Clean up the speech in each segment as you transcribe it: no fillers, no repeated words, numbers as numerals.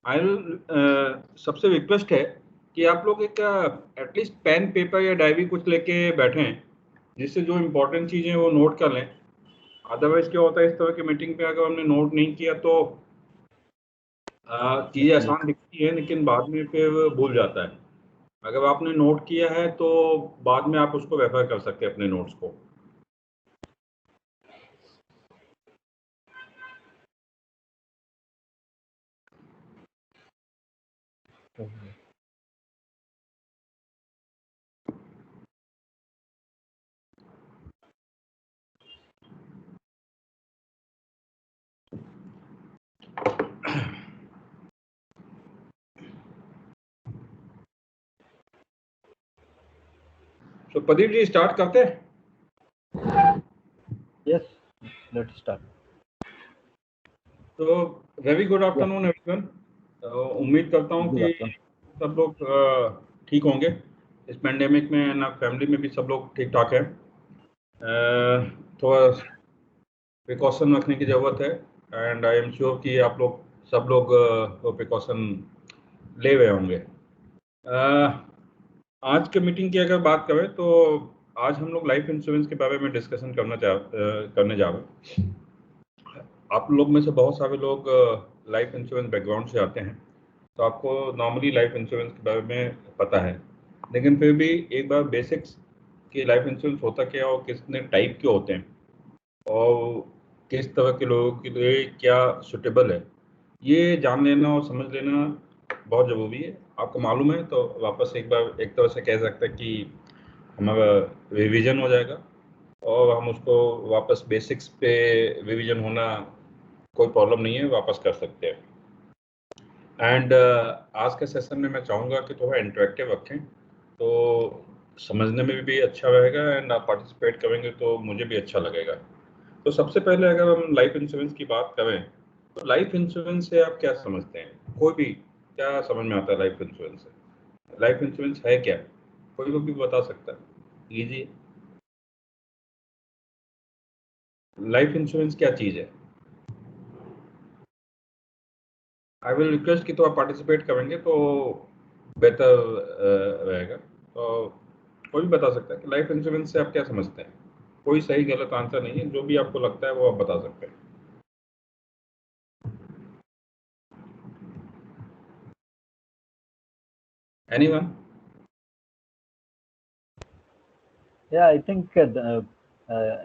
आई सबसे रिक्वेस्ट है कि आप लोग एक एटलीस्ट पेन पेपर या डायरी कुछ लेके बैठें, जिससे जो इम्पोर्टेंट चीज़ें वो नोट कर लें। अदरवाइज क्या होता है, इस तरह की मीटिंग पे अगर हमने नोट नहीं किया तो चीज़ें आसान दिखती है लेकिन बाद में फिर भूल जाता है। अगर आपने नोट किया है तो बाद में आप उसको रेफर कर सकते हैं अपने नोट्स को। तो प्रदीप जी स्टार्ट करते हैं। Yes, let's start. तो वेरी गुड आफ्टरनून एवरीवन। उम्मीद करता हूँ कि सब लोग ठीक होंगे इस पेंडेमिक में, ना फैमिली में भी सब लोग ठीक ठाक हैं। थोड़ा प्रिकॉशन रखने की ज़रूरत है एंड आई एम श्योर कि आप लोग सब लोग वो प्रिकॉशन ले हुए होंगे। आज के मीटिंग की अगर बात करें तो आज हम लोग लाइफ इंश्योरेंस के बारे में डिस्कशन करने जा रहे हैं। आप लोग में से बहुत सारे लोग लाइफ इंश्योरेंस बैकग्राउंड से आते हैं, तो आपको नॉर्मली लाइफ इंश्योरेंस के बारे में पता है, लेकिन फिर भी एक बार बेसिक्स कि लाइफ इंश्योरेंस होता क्या और कितने टाइप के होते हैं और किस तरह के लोगों के लिए क्या सुटेबल है, ये जान लेना और समझ लेना बहुत ज़रूरी है। आपको मालूम है तो वापस एक बार एक तरह से कह सकते हैं कि हमारा रिवीजन हो जाएगा और हम उसको वापस बेसिक्स पे रिवीजन होना कोई प्रॉब्लम नहीं है, वापस कर सकते हैं। एंड आज के सेशन में मैं चाहूँगा कि थोड़ा इंटरेक्टिव रखें तो समझने में भी अच्छा रहेगा एंड आप पार्टिसिपेट करेंगे तो मुझे भी अच्छा लगेगा। तो सबसे पहले अगर हम लाइफ इंश्योरेंस की बात करें तो लाइफ इंश्योरेंस से आप क्या समझते हैं? कोई भी क्या समझ में आता है लाइफ इंश्योरेंस से? लाइफ इंश्योरेंस है क्या? कोई भी बता सकता है? लीजिए, लाइफ इंश्योरेंस क्या चीज़ है? आई विल रिक्वेस्ट कि तो आप पार्टिसिपेट करेंगे तो बेहतर रहेगा। तो कोई भी बता सकता है कि लाइफ इंश्योरेंस से आप क्या समझते हैं। कोई सही गलत आंसर नहीं है, जो भी आपको लगता है वो आप बता सकते हैं। एनीवन? Yeah, I think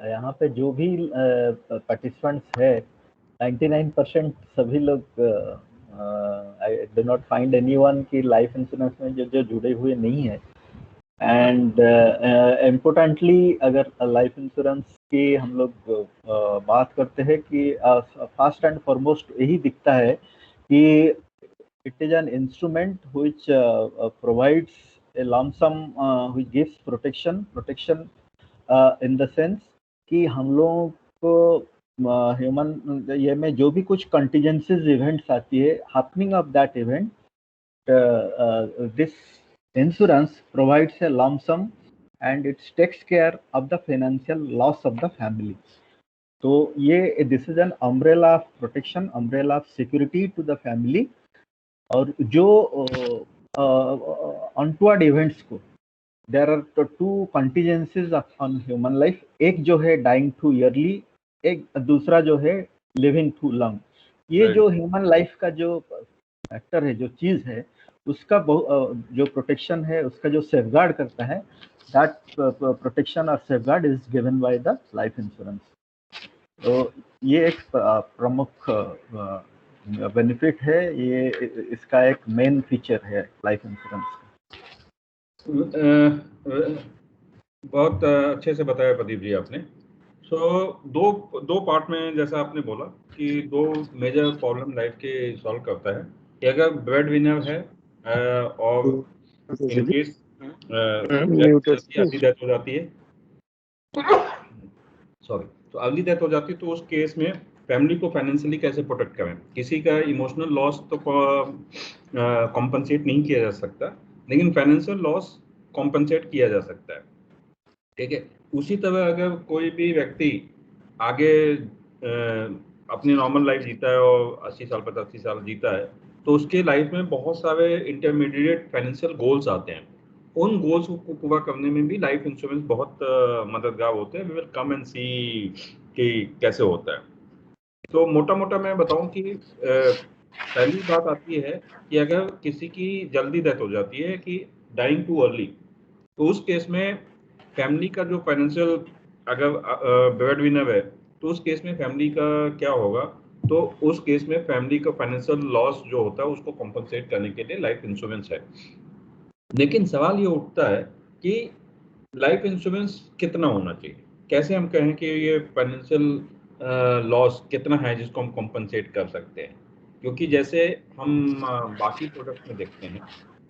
यहाँ पे जो भी पार्टिसिपेंट्स है 99% सभी लोग I do not find anyone की लाइफ इंश्योरेंस में जो जुड़े हुए नहीं है। एंड इम्पोर्टेंटली अगर लाइफ इंश्योरेंस की हम लोग बात करते हैं कि फर्स्ट एंड फॉरमोस्ट यही दिखता है कि it is an instrument which provides a lump sum which gives protection in the sense कि हम लोगों को ह्यूमन ये में जो भी कुछ कंटिजेंसीज इवेंट्स आती है happening of that event this insurance provides a lump sum and it takes care of the financial loss of the family. तो ये this is an umbrella of protection, umbrella of security to the family. और जो untoward events को there are two contingencies on human life, एक जो है dying too yearly, एक दूसरा जो है लिविंग टू लॉन्ग। ये जो ह्यूमन लाइफ का जो फैक्टर है, जो चीज है, उसका जो प्रोटेक्शन है, उसका जो सेफगार्ड करता है, दैट प्रोटेक्शन और safeguard is given by the life insurance. तो ये एक प्रमुख बेनिफिट है, ये इसका एक मेन फीचर है लाइफ इंश्योरेंस का। बहुत अच्छे से बताया प्रदीप जी आपने। सो दो पार्ट में, जैसा आपने बोला कि दो मेजर प्रॉब्लम लाइफ के सॉल्व करता है कि अगर ब्रेड विनर है और इन केस अर्ली डेथ हो जाती है, सॉरी, तो अर्ली डेथ हो जाती है, तो उस केस में फैमिली को फाइनेंशियली कैसे प्रोटेक्ट करें। किसी का इमोशनल लॉस तो कॉम्पनसेट नहीं किया जा सकता, लेकिन फाइनेंशियल लॉस कॉम्पनसेट किया जा सकता है। ठीक है, उसी तरह अगर कोई भी व्यक्ति आगे अपनी नॉर्मल लाइफ जीता है और 80 साल 85 साल जीता है, तो उसके लाइफ में बहुत सारे इंटरमीडिएट फाइनेंशियल गोल्स आते हैं। उन गोल्स को पूरा करने में भी लाइफ इंश्योरेंस बहुत मददगार होते हैं। वी विल कम एंड सी कि कैसे होता है। तो मोटा मोटा मैं बताऊं कि पहली बात आती है कि अगर किसी की जल्दी डेथ हो जाती है कि डाइंग टू अर्ली, तो उस केस में फैमिली का जो फाइनेंशियल, अगर ब्रेड विनर है तो उस केस में फैमिली का क्या होगा, तो उस केस में फैमिली का फाइनेंशियल लॉस जो होता है उसको कॉम्पनसेट करने के लिए लाइफ इंश्योरेंस है। लेकिन सवाल ये उठता है कि लाइफ इंश्योरेंस कितना होना चाहिए, कैसे हम कहें कि ये फाइनेंशियल लॉस कितना है जिसको हम कॉम्पनसेट कर सकते हैं। क्योंकि जैसे हम बाकी प्रोडक्ट में देखते हैं,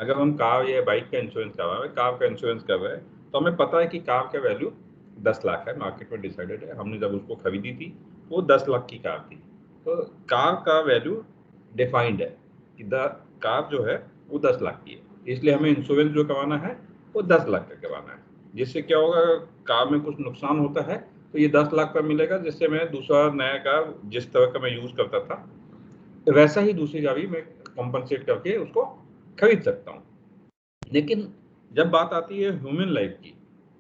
अगर हम कार या बाइक का इंश्योरेंस करवा रहे हैं, कार का इंश्योरेंस कर रहे हैं, तो हमें पता है कि कार का वैल्यू 10 लाख है, मार्केट में डिसाइडेड है। हमने जब उसको खरीदी थी वो 10 लाख की कार थी। तो कार का वैल्यू डिफाइंड है कि द कार जो है वो 10 लाख की है, इसलिए हमें इंश्योरेंस जो करवाना है वो 10 लाख का करवाना है। जिससे क्या होगा, कार में कुछ नुकसान होता है तो ये 10 लाख का मिलेगा, जिससे मैं दूसरा नया कार जिस तरह का मैं यूज करता था वैसा ही दूसरी गाड़ी मैं कॉम्पनसेट करके उसको खरीद सकता हूँ। लेकिन जब बात आती है ह्यूमन लाइफ की,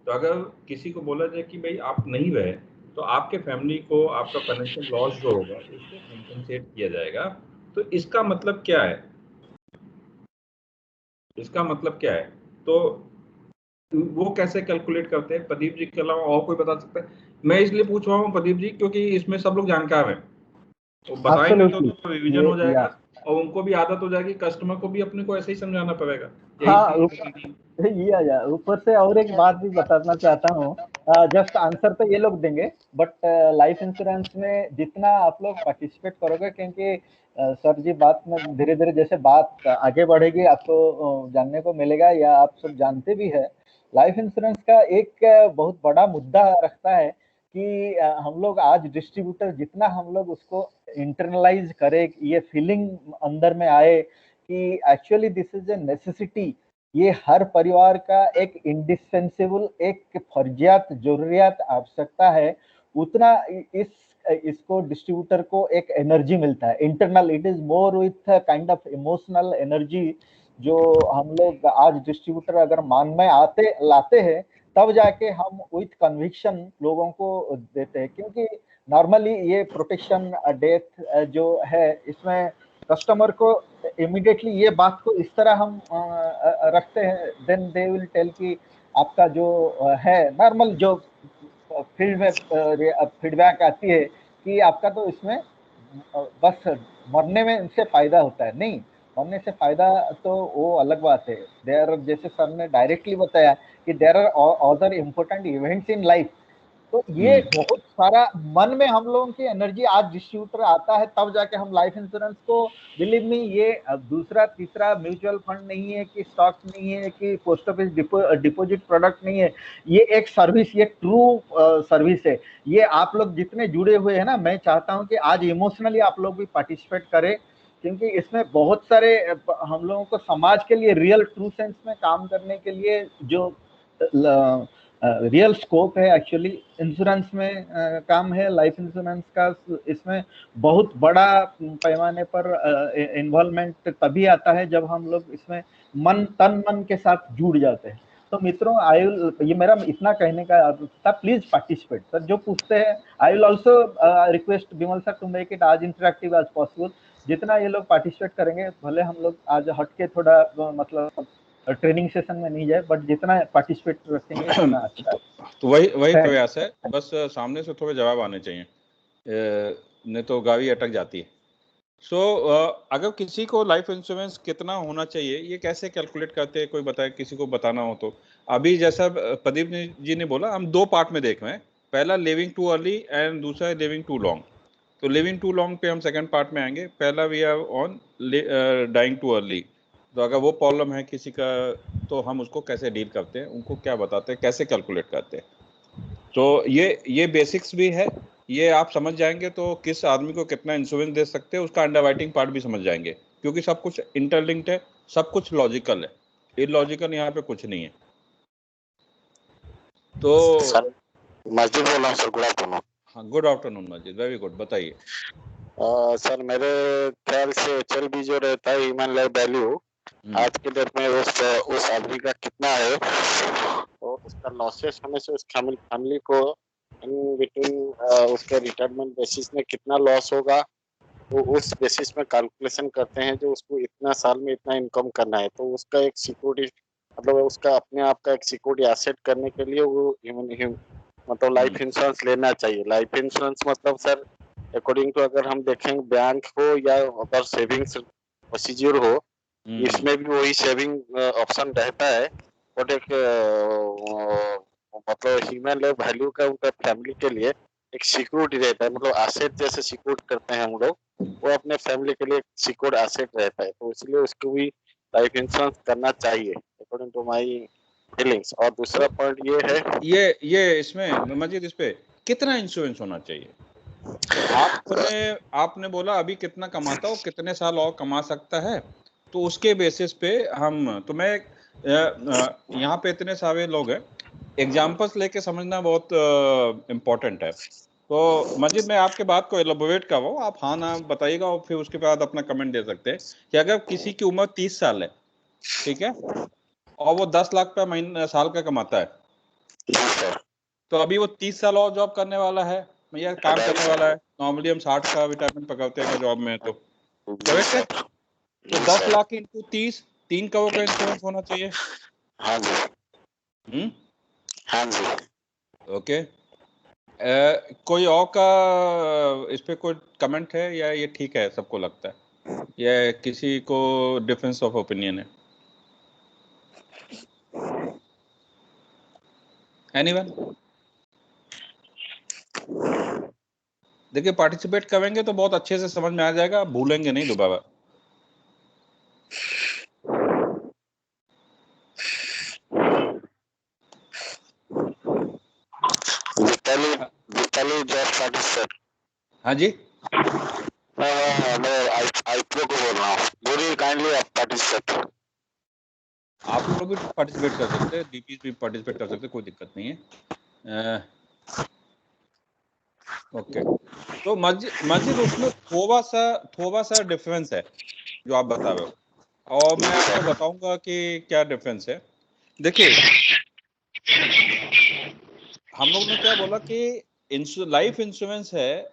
तो अगर किसी को बोला जाए कि भाई आप नहीं रहे तो आपके फैमिली को आपका फाइनेंशियल लॉस जो होगा उसको कॉम्पनसेट किया जाएगा, तो इसका मतलब क्या है, इसका मतलब क्या है, तो वो कैसे कैलकुलेट करते हैं, प्रदीप जी के अलावा और कोई बता सकता है? मैं इसलिए पूछ रहा हूँ प्रदीप जी क्योंकि इसमें सब लोग जानकार हैं, तो बताएंगे तो एब्सोल्युटली। रिवीजन ये हो या जाएगा और उनको भी आदत हो जाएगी, कस्टमर को भी अपने को ऐसे ही समझाना पड़ेगा। यही हाँ, चीज है। या ऊपर से और एक बात भी बताना चाहता हूँ। जस्ट आंसर तो ये लोग देंगे, बट लाइफ इंश्योरेंस में जितना आप लोग पार्टिसिपेट करोगे, क्योंकि सर जी बात में धीरे धीरे जैसे बात आगे बढ़ेगी आपको जानने को मिलेगा, या आप सब जानते भी है, लाइफ इंश्योरेंस का एक बहुत बड़ा मुद्दा रखता है कि हम लोग आज डिस्ट्रीब्यूटर जितना हम लोग उसको इंटरनलाइज करें, ये फीलिंग अंदर में आए कि actually this is A necessity, ये हर परिवार का एक इंडिस्पेंसेबल, एक फर्जियात जरूरियात आवश्यकता है, उतना इस इसको डिस्ट्रीब्यूटर को एक एनर्जी मिलता है internal. It is more with kind of emotional energy, जो हम लोग आज डिस्ट्रीब्यूटर अगर मान में आते लाते हैं, तब जाके हम विथ कन्विक्शन लोगों को देते हैं। क्योंकि नॉर्मली ये प्रोटेक्शन डेथ जो है, इसमें कस्टमर को इमीडिएटली ये बात को इस तरह हम रखते हैं, देन दे विल टेल कि आपका जो है नॉर्मल जो फील्ड में फीडबैक आती है कि आपका तो इसमें बस मरने में इनसे फायदा होता है। नहीं, मरने से फायदा तो वो अलग बात है। देयर, जैसे सर ने डायरेक्टली बताया कि there are other important events in life. तो ये बहुत सारा मन में हम लोगों की एनर्जी आज डिस्ट्रीब्यूटर आता है, तब जाके हम लाइफ इंश्योरेंस को, बिलीव मी, ये दूसरा तीसरा म्यूचुअल फंड नहीं है कि स्टॉक नहीं है कि पोस्ट ऑफिस डिपॉजिट प्रोडक्ट नहीं है, ये एक सर्विस, ये ट्रू सर्विस है। ये आप लोग जितने जुड़े हुए हैं ना, मैं चाहता हूं कि आज इमोशनली आप लोग भी पार्टिसिपेट करें, क्योंकि इसमें बहुत सारे हम लोगों को समाज के लिए रियल ट्रू सेंस में काम करने के लिए जो रियल स्कोप है एक्चुअली इंश्योरेंस में काम है लाइफ इंश्योरेंस का। इसमें बहुत बड़ा पैमाने पर इन्वॉल्वमेंट तभी आता है जब हम लोग इसमें तन मन के साथ जुड़ जाते हैं। तो मित्रों, ये मेरा इतना कहने का था, प्लीज पार्टिसिपेट। सर जो पूछते हैं, I will also request Vimal sir to make it as interactive as possible. जितना ये लोग पार्टिसिपेट करेंगे, भले हम लोग आज हटके थोड़ा मतलब ट्रेनिंग सेशन में नहीं जाए, बट जितना पार्टिसिपेट रखेंगे उतना अच्छा है। तो वही प्रयास है, बस सामने से थोड़े जवाब आने चाहिए, नहीं तो गाड़ी अटक जाती है। अगर किसी को लाइफ इंश्योरेंस कितना होना चाहिए, ये कैसे कैलकुलेट करते हैं, कोई बताए, किसी को बताना हो तो। अभी जैसा प्रदीप जी ने बोला, हम 2 पार्ट में देख रहे हैं, पहला लिविंग टू अर्ली एंड दूसरा लिविंग टू लॉन्ग। तो लिविंग टू लॉन्ग पे हम सेकंड पार्ट में आएंगे। पहला we are on dying too early. तो अगर वो प्रॉब्लम है किसी का, तो हम उसको कैसे डील करते हैं, उनको क्या बताते हैं, कैसे कैलकुलेट करते हैं। तो ये बेसिक्स भी है, ये आप समझ जाएंगे तो किस आदमी को कितना इंश्योरेंस दे सकते हैं, उसका अंडरराइटिंग पार्ट भी समझ जाएंगे, क्योंकि सब कुछ इंटरलिंक्ड है, सब कुछ लॉजिकल है, इलॉजिकल यहाँ पे कुछ नहीं है। तो सर मस्जिद बोल रहा हूँ सर, गुड आफ्टरनून। हाँ, गुड आफ्टरनून मस्जिद, वेरी गुड, बताइए। सर मेरे ख्याल से HLB जो रहता है, ह्यूमन लाइफ वैल्यू, आज के डेट में उस आदमी का कितना है, तो उसका लॉसेस होने से उस फैमिली को इन बिटवीन उसके रिटायरमेंट बेसिस में कितना लॉस होगा, तो उस बेसिस में कैलकुलेशन करते हैं जो उसको इतना साल में इतना इनकम करना है, तो उसका एक सिक्योरिटी, मतलब उसका अपने आप का एक सिक्योरिटी एसेट करने के लिए वो मतलब लाइफ इंश्योरेंस लेना चाहिए। लाइफ इंश्योरेंस मतलब सर अकॉर्डिंग टू, अगर हम देखें बैंक हो या अगर सेविंग्स प्रोसीजर हो, इसमें भी वही सेविंग ऑप्शन रहता है, बट एक मतलब ह्यूमन लाइफ वैल्यू का उनका फैमिली के लिए एक सिक्योरिटी रहता है, मतलब एसेट जैसे सिक्योर करते हैं हम लोग, वो अपने फैमिली के लिए सिक्योर एसेट रहता है, तो इसलिए उसको भी लाइफ इंश्योरेंस करना चाहिए अकॉर्डिंग टू माय फीलिंग्स। और दूसरा पॉइंट ये है, ये इसमें मजीद, इस पे कितना इंश्योरेंस होना चाहिए? आपने बोला अभी कितना कमाता हो, कितने साल और कमा सकता है, तो उसके बेसिस पे हम, तो मैं यहाँ पे इतने सारे लोग हैं, एग्जाम्पल्स लेके समझना बहुत इम्पोर्टेंट है। तो मजीद, मैं आपके बात को एलोबोरेट कर रहा हूँ, आप हाँ ना बताइएगा और फिर उसके बाद अपना कमेंट दे सकते हैं कि अगर किसी की उम्र 30 साल है, ठीक है, और वो 10 लाख पे महीना साल का कमाता है, तो अभी वो 30 साल और जॉब करने वाला है या काम करने वाला है। नॉर्मली हम 60 का रिटायरमेंट पकड़ते हैं जॉब में, तो करेक्ट है। तो 10 लाख इंटू 30, 3 करोड़ का इंश्योरेंस होना चाहिए। हाँ जी, हाँ जी। ओके, कोई और का इस पे कोई कमेंट है या ये ठीक है, सबको लगता है, या किसी को डिफरेंस ऑफ ओपिनियन है? एनीवन? देखिए, पार्टिसिपेट करेंगे तो बहुत अच्छे से समझ में आ जाएगा, आप भूलेंगे नहीं दोबारा। हाँ जी, आप लोग भी पार्टिसिपेट कर सकते हैं, डीपी भी पार्टिसिपेट कर सकते हैं, कोई दिक्कत नहीं है। ओके, तो मस्जिद उसमें थोड़ा सा डिफरेंस है जो आप बता रहे हो, और मैं आपको बताऊंगा कि क्या डिफरेंस है। देखिए, हम लोग ने क्या बोला कि लाइफ इंश्योरेंस है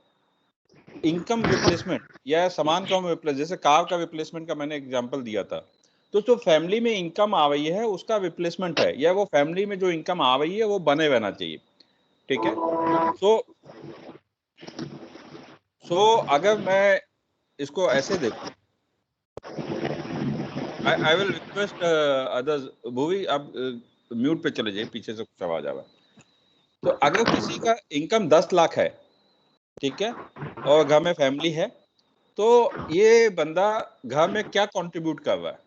इनकम रिप्लेसमेंट या सामान का रिप्लेस, जैसे कार का रिप्लेसमेंट का मैंने एग्जांपल दिया था, तो जो फैमिली में इनकम आ रही है उसका रिप्लेसमेंट है, या वो फैमिली में जो इनकम आ रही है वो बने रहना चाहिए, ठीक है। सो अगर मैं इसको ऐसे देखूं, I will request others, Bhuvi आप म्यूट पे चले जाइए, पीछे से कुछ आवाज आ रहा है। तो अगर किसी का इनकम 10 लाख है, ठीक है, और घर में फैमिली है, तो ये बंदा घर में क्या कंट्रीब्यूट कर रहा है,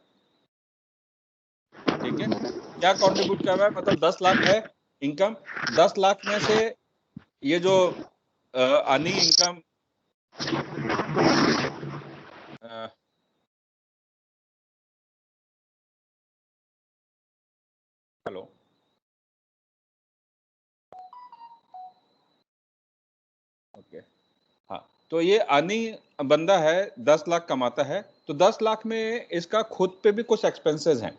ठीक है, क्या कंट्रीब्यूट कर रहा है, मतलब 10 लाख है इनकम, 10 लाख में से ये जो अर्निंग इनकम, हेलो, ओके, हाँ, तो ये अर्निंग बंदा है, 10 लाख कमाता है, तो 10 लाख में इसका खुद पे भी कुछ एक्सपेंसेस हैं।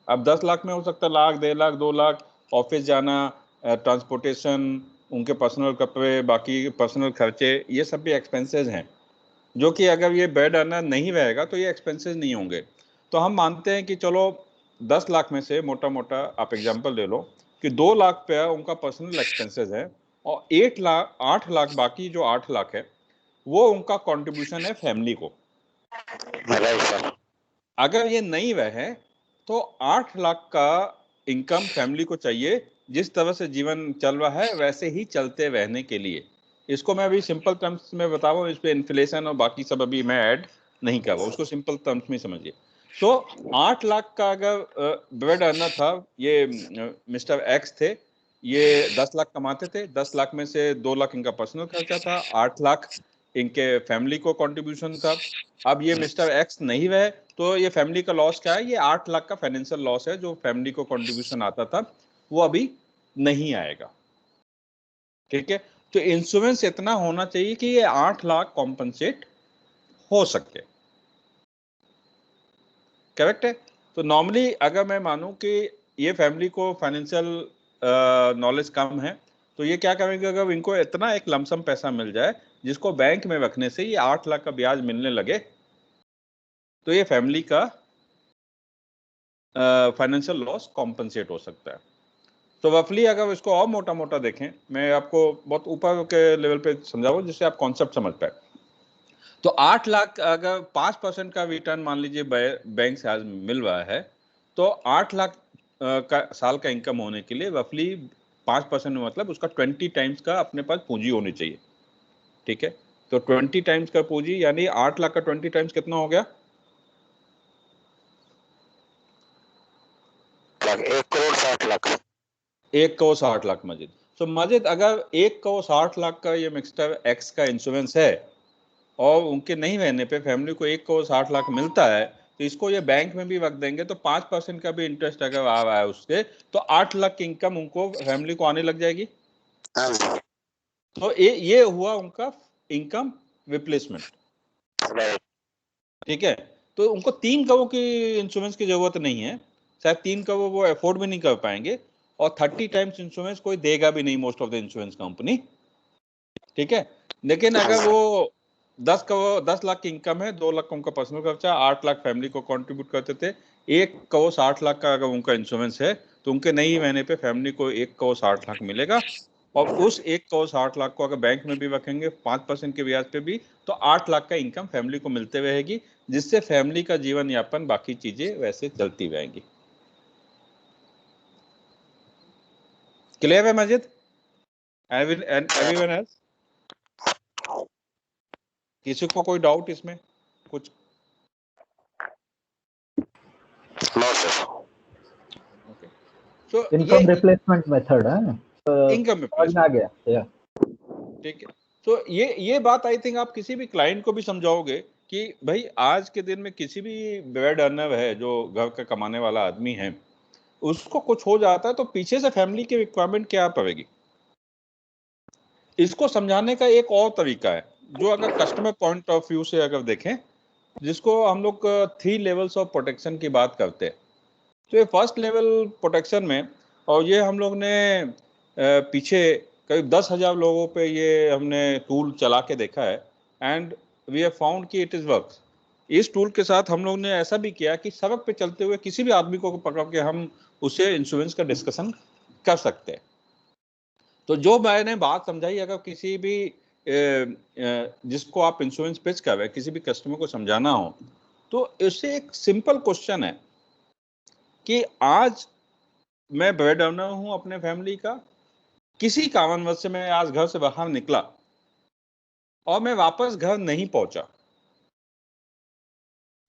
अब 10 लाख में हो सकता है लाख, 1.5 लाख, 2 लाख, ऑफिस जाना, ट्रांसपोर्टेशन, उनके पर्सनल कपड़े, बाकी पर्सनल खर्चे, ये सब भी एक्सपेंसेस हैं, जो कि अगर ये बेड अर्नर नहीं रहेगा तो ये एक्सपेंसेस नहीं होंगे। तो हम मानते हैं कि चलो 10 लाख में से मोटा मोटा आप एग्जांपल ले लो कि 2 लाख पे उनका पर्सनल एक्सपेंसेस है, और 8 लाख बाकी जो 8 लाख है वो उनका कंट्रीब्यूशन है फैमिली को। अगर ये नहीं रहे तो 8 लाख का इनकम फैमिली को चाहिए, जिस तरह से जीवन चल रहा है वैसे ही चलते रहने के लिए। इसको मैं अभी सिंपल टर्म्स में बता रहा हूँ, इस पे इन्फ्लेशन और बाकी सब अभी मैं ऐड नहीं कर रहा हूँ, उसको सिंपल टर्म्स में समझिए। तो 8 लाख का अगर बेड अर्नर था, ये मिस्टर एक्स थे, ये 10 लाख कमाते थे, 10 लाख में से 2 लाख इनका पर्सनल खर्चा था, 8 लाख इनके फैमिली को कंट्रीब्यूशन था। अब ये मिस्टर एक्स नहीं रहे तो ये फैमिली का लॉस क्या है, ये 8 लाख का फाइनेंशियल लॉस है, जो फैमिली को कंट्रीब्यूशन आता था वो अभी नहीं आएगा, ठीक है। तो इंश्योरेंस इतना होना चाहिए कि ये 8 लाख कॉम्पनसेट हो सके। करेक्ट है। तो नॉर्मली अगर मैं मानूं कि ये फैमिली को फाइनेंशियल नॉलेज कम है, तो ये क्या करेंगे, अगर इनको इतना एक लमसम पैसा मिल जाए जिसको बैंक में रखने से ये 8 लाख का ब्याज मिलने लगे, तो ये फैमिली का फाइनेंशियल लॉस कॉम्पनसेट हो सकता है। तो रफली अगर इसको और मोटा मोटा देखें, मैं आपको बहुत ऊपर के लेवल पे समझाऊं जिससे आप कॉन्सेप्ट समझ पाए। तो 8 लाख अगर 5% का रिटर्न मान लीजिए बैंक से आज मिल रहा है, तो 8 लाख का साल का इनकम होने के लिए रफली 5% में मतलब उसका 20 टाइम्स का अपने पास पूंजी होनी चाहिए। ठीक है, तो 20 टाइम्स का पूंजी यानी 8 लाख का 20 टाइम्स कितना हो गया? 1 करोड़ 60 लाख। 1 करोड़ 60 लाख मजिद। तो मजिद अगर 1 करोड़ 60 लाख का ये मिस्टर एक्स का इंश्योरेंस है और उनके नहीं रहने पे फैमिली को 1 करोड़ 60 लाख मिलता है, तो इसको ये बैंक में भी रख देंगे तो 5% का भी इंटरेस्ट अगर आ रहा है उससे, तो 8 लाख की इनकम उनको फैमिली को आने लग जाएगी। तो ये हुआ उनका इनकम रिप्लेसमेंट। ठीक है, तो उनको 3 करोड़ की इंश्योरेंस की जरूरत नहीं है, शायद 3 करोड़ वो अफोर्ड भी नहीं कर पाएंगे, और 30 टाइम्स इंश्योरेंस कोई देगा भी नहीं, most of the insurance company. ठीक है, लेकिन अगर वो 10 लाख की इनकम है, 2 लाख का उनका पर्सनल खर्चा, 8 लाख फैमिली को कंट्रीब्यूट करते थे, 1 करोड़ 60 लाख का अगर उनका इंश्योरेंस है, तो उनके नहीं रहने पे फैमिली को 1 करोड़ 60 लाख मिलेगा। और उस 1 करोड़ 60 लाख को अगर बैंक में भी रखेंगे 5% के ब्याज पे भी, तो 8 लाख का इनकम फैमिली को मिलते रहेगी, जिससे फैमिली का जीवन यापन बाकी चीजें वैसे चलती रहेंगी। क्लियर है मजिद? Everyone else? किसी को कोई डाउट इसमें कुछ? No sir. ओके, तो इनकम रिप्लेसमेंट मेथड है, इनकम समझ में आ गया। या ठीक है, तो ये बात आई थिंक आप किसी भी क्लाइंट को भी समझाओगे कि भाई आज के दिन में किसी भी ब्रेड अर्नर है जो घर का कमाने वाला आदमी है, उसको कुछ हो जाता है तो पीछे से फैमिली की रिक्वायरमेंट क्या पड़ेगी। इसको समझाने का एक और तरीका है जो अगर कस्टमर पॉइंट ऑफ व्यू से अगर देखें, जिसको हम लोग 3 लेवल्स ऑफ प्रोटेक्शन की बात करते हैं। तो ये फर्स्ट लेवल प्रोटेक्शन में, और ये हम लोग ने पीछे करीब 10,000 लोगों पे ये हमने टूल चला के देखा है, एंड वी हैव फाउंड कि इट इज वर्क्स। इस टूल के साथ हम लोग ने ऐसा भी किया कि सड़क पे चलते हुए किसी भी आदमी को पकड़ के हम उससे इंश्योरेंस का डिस्कशन कर सकते हैं। तो जो मैंने बात समझाई, अगर किसी भी जिसको आप इंश्योरेंस पेश कर रहे हैं, किसी भी कस्टमर को समझाना हो, तो इससे एक सिंपल क्वेश्चन है कि आज मैं ब्रेड अर्नर हूं अपने फैमिली का, किसी कारणवश से मैं आज घर से बाहर निकला और मैं वापस घर नहीं पहुंचा,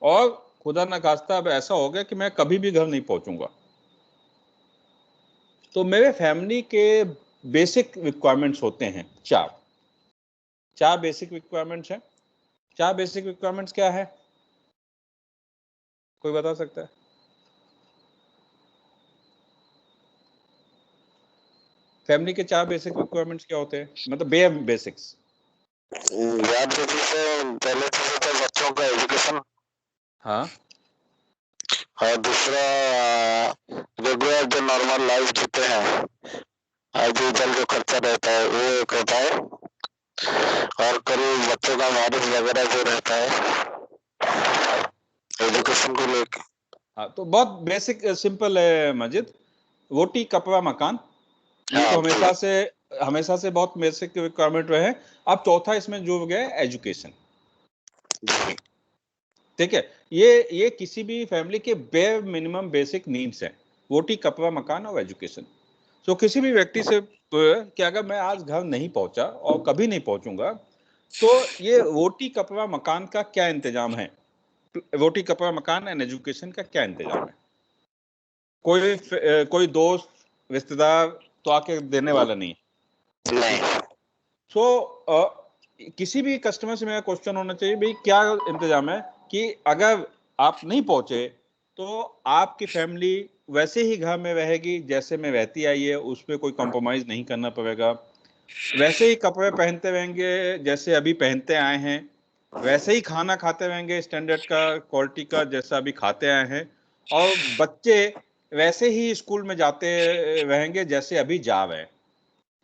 और खुदा न खास्ता अब ऐसा हो गया कि मैं कभी भी घर नहीं पहुंचूंगा, तो मेरे फैमिली के बेसिक रिक्वायरमेंट्स होते हैं 4 बेसिक रिक्वायरमेंट्स हैं। 4 बेसिक रिक्वायरमेंट्स क्या है, कोई बता सकता है? फैमिली के 4 बेसिक रिक्वायरमेंट्स क्या होते हैं, मतलब बेयर बेसिक्स? पहले तो बच्चों का एजुकेशन, हाँ, और दूसरा रेगुलर जो नॉर्मल लाइफ जीते हैं, आज इधर जो खर्चा रहता है वो एक होता है, और करीब बच्चों का मैरिज वगैरह जो रहता है एजुकेशन को लेकर। हाँ, तो बहुत बेसिक सिंपल है मजिद, रोटी कपड़ा मकान, ये तो हमेशा से बहुत बेसिक रिक्वायरमेंट रहे हैं। अब चौथा इसमें जुड़ गया एजुकेशन। ठीक है, ये किसी भी फैमिली के बेयर मिनिमम बेसिक नीड्स हैं, रोटी कपड़ा मकान और एजुकेशन। तो किसी भी व्यक्ति से कि अगर मैं आज घर नहीं पहुंचा और कभी नहीं पहुंचूंगा, तो ये रोटी कपड़ा मकान का क्या इंतजाम है, रोटी कपड़ा मकान एंड एजुकेशन का क्या इंतजाम है? कोई दोस्त रिश्तेदार तो आके देने वाला नहीं है। सो किसी भी कस्टमर से मेरा क्वेश्चन होना चाहिए, भाई क्या इंतजाम है कि अगर आप नहीं पहुंचे तो आपकी फैमिली वैसे ही घर में रहेगी जैसे में रहती आई है, उस पर कोई कॉम्प्रोमाइज नहीं करना पड़ेगा। वैसे ही कपड़े पहनते रहेंगे जैसे अभी पहनते आए हैं, वैसे ही खाना खाते रहेंगे स्टैंडर्ड का, क्वालिटी का, जैसा अभी खाते आए हैं, और बच्चे वैसे ही स्कूल में जाते रहेंगे जैसे अभी जा रहे हैं।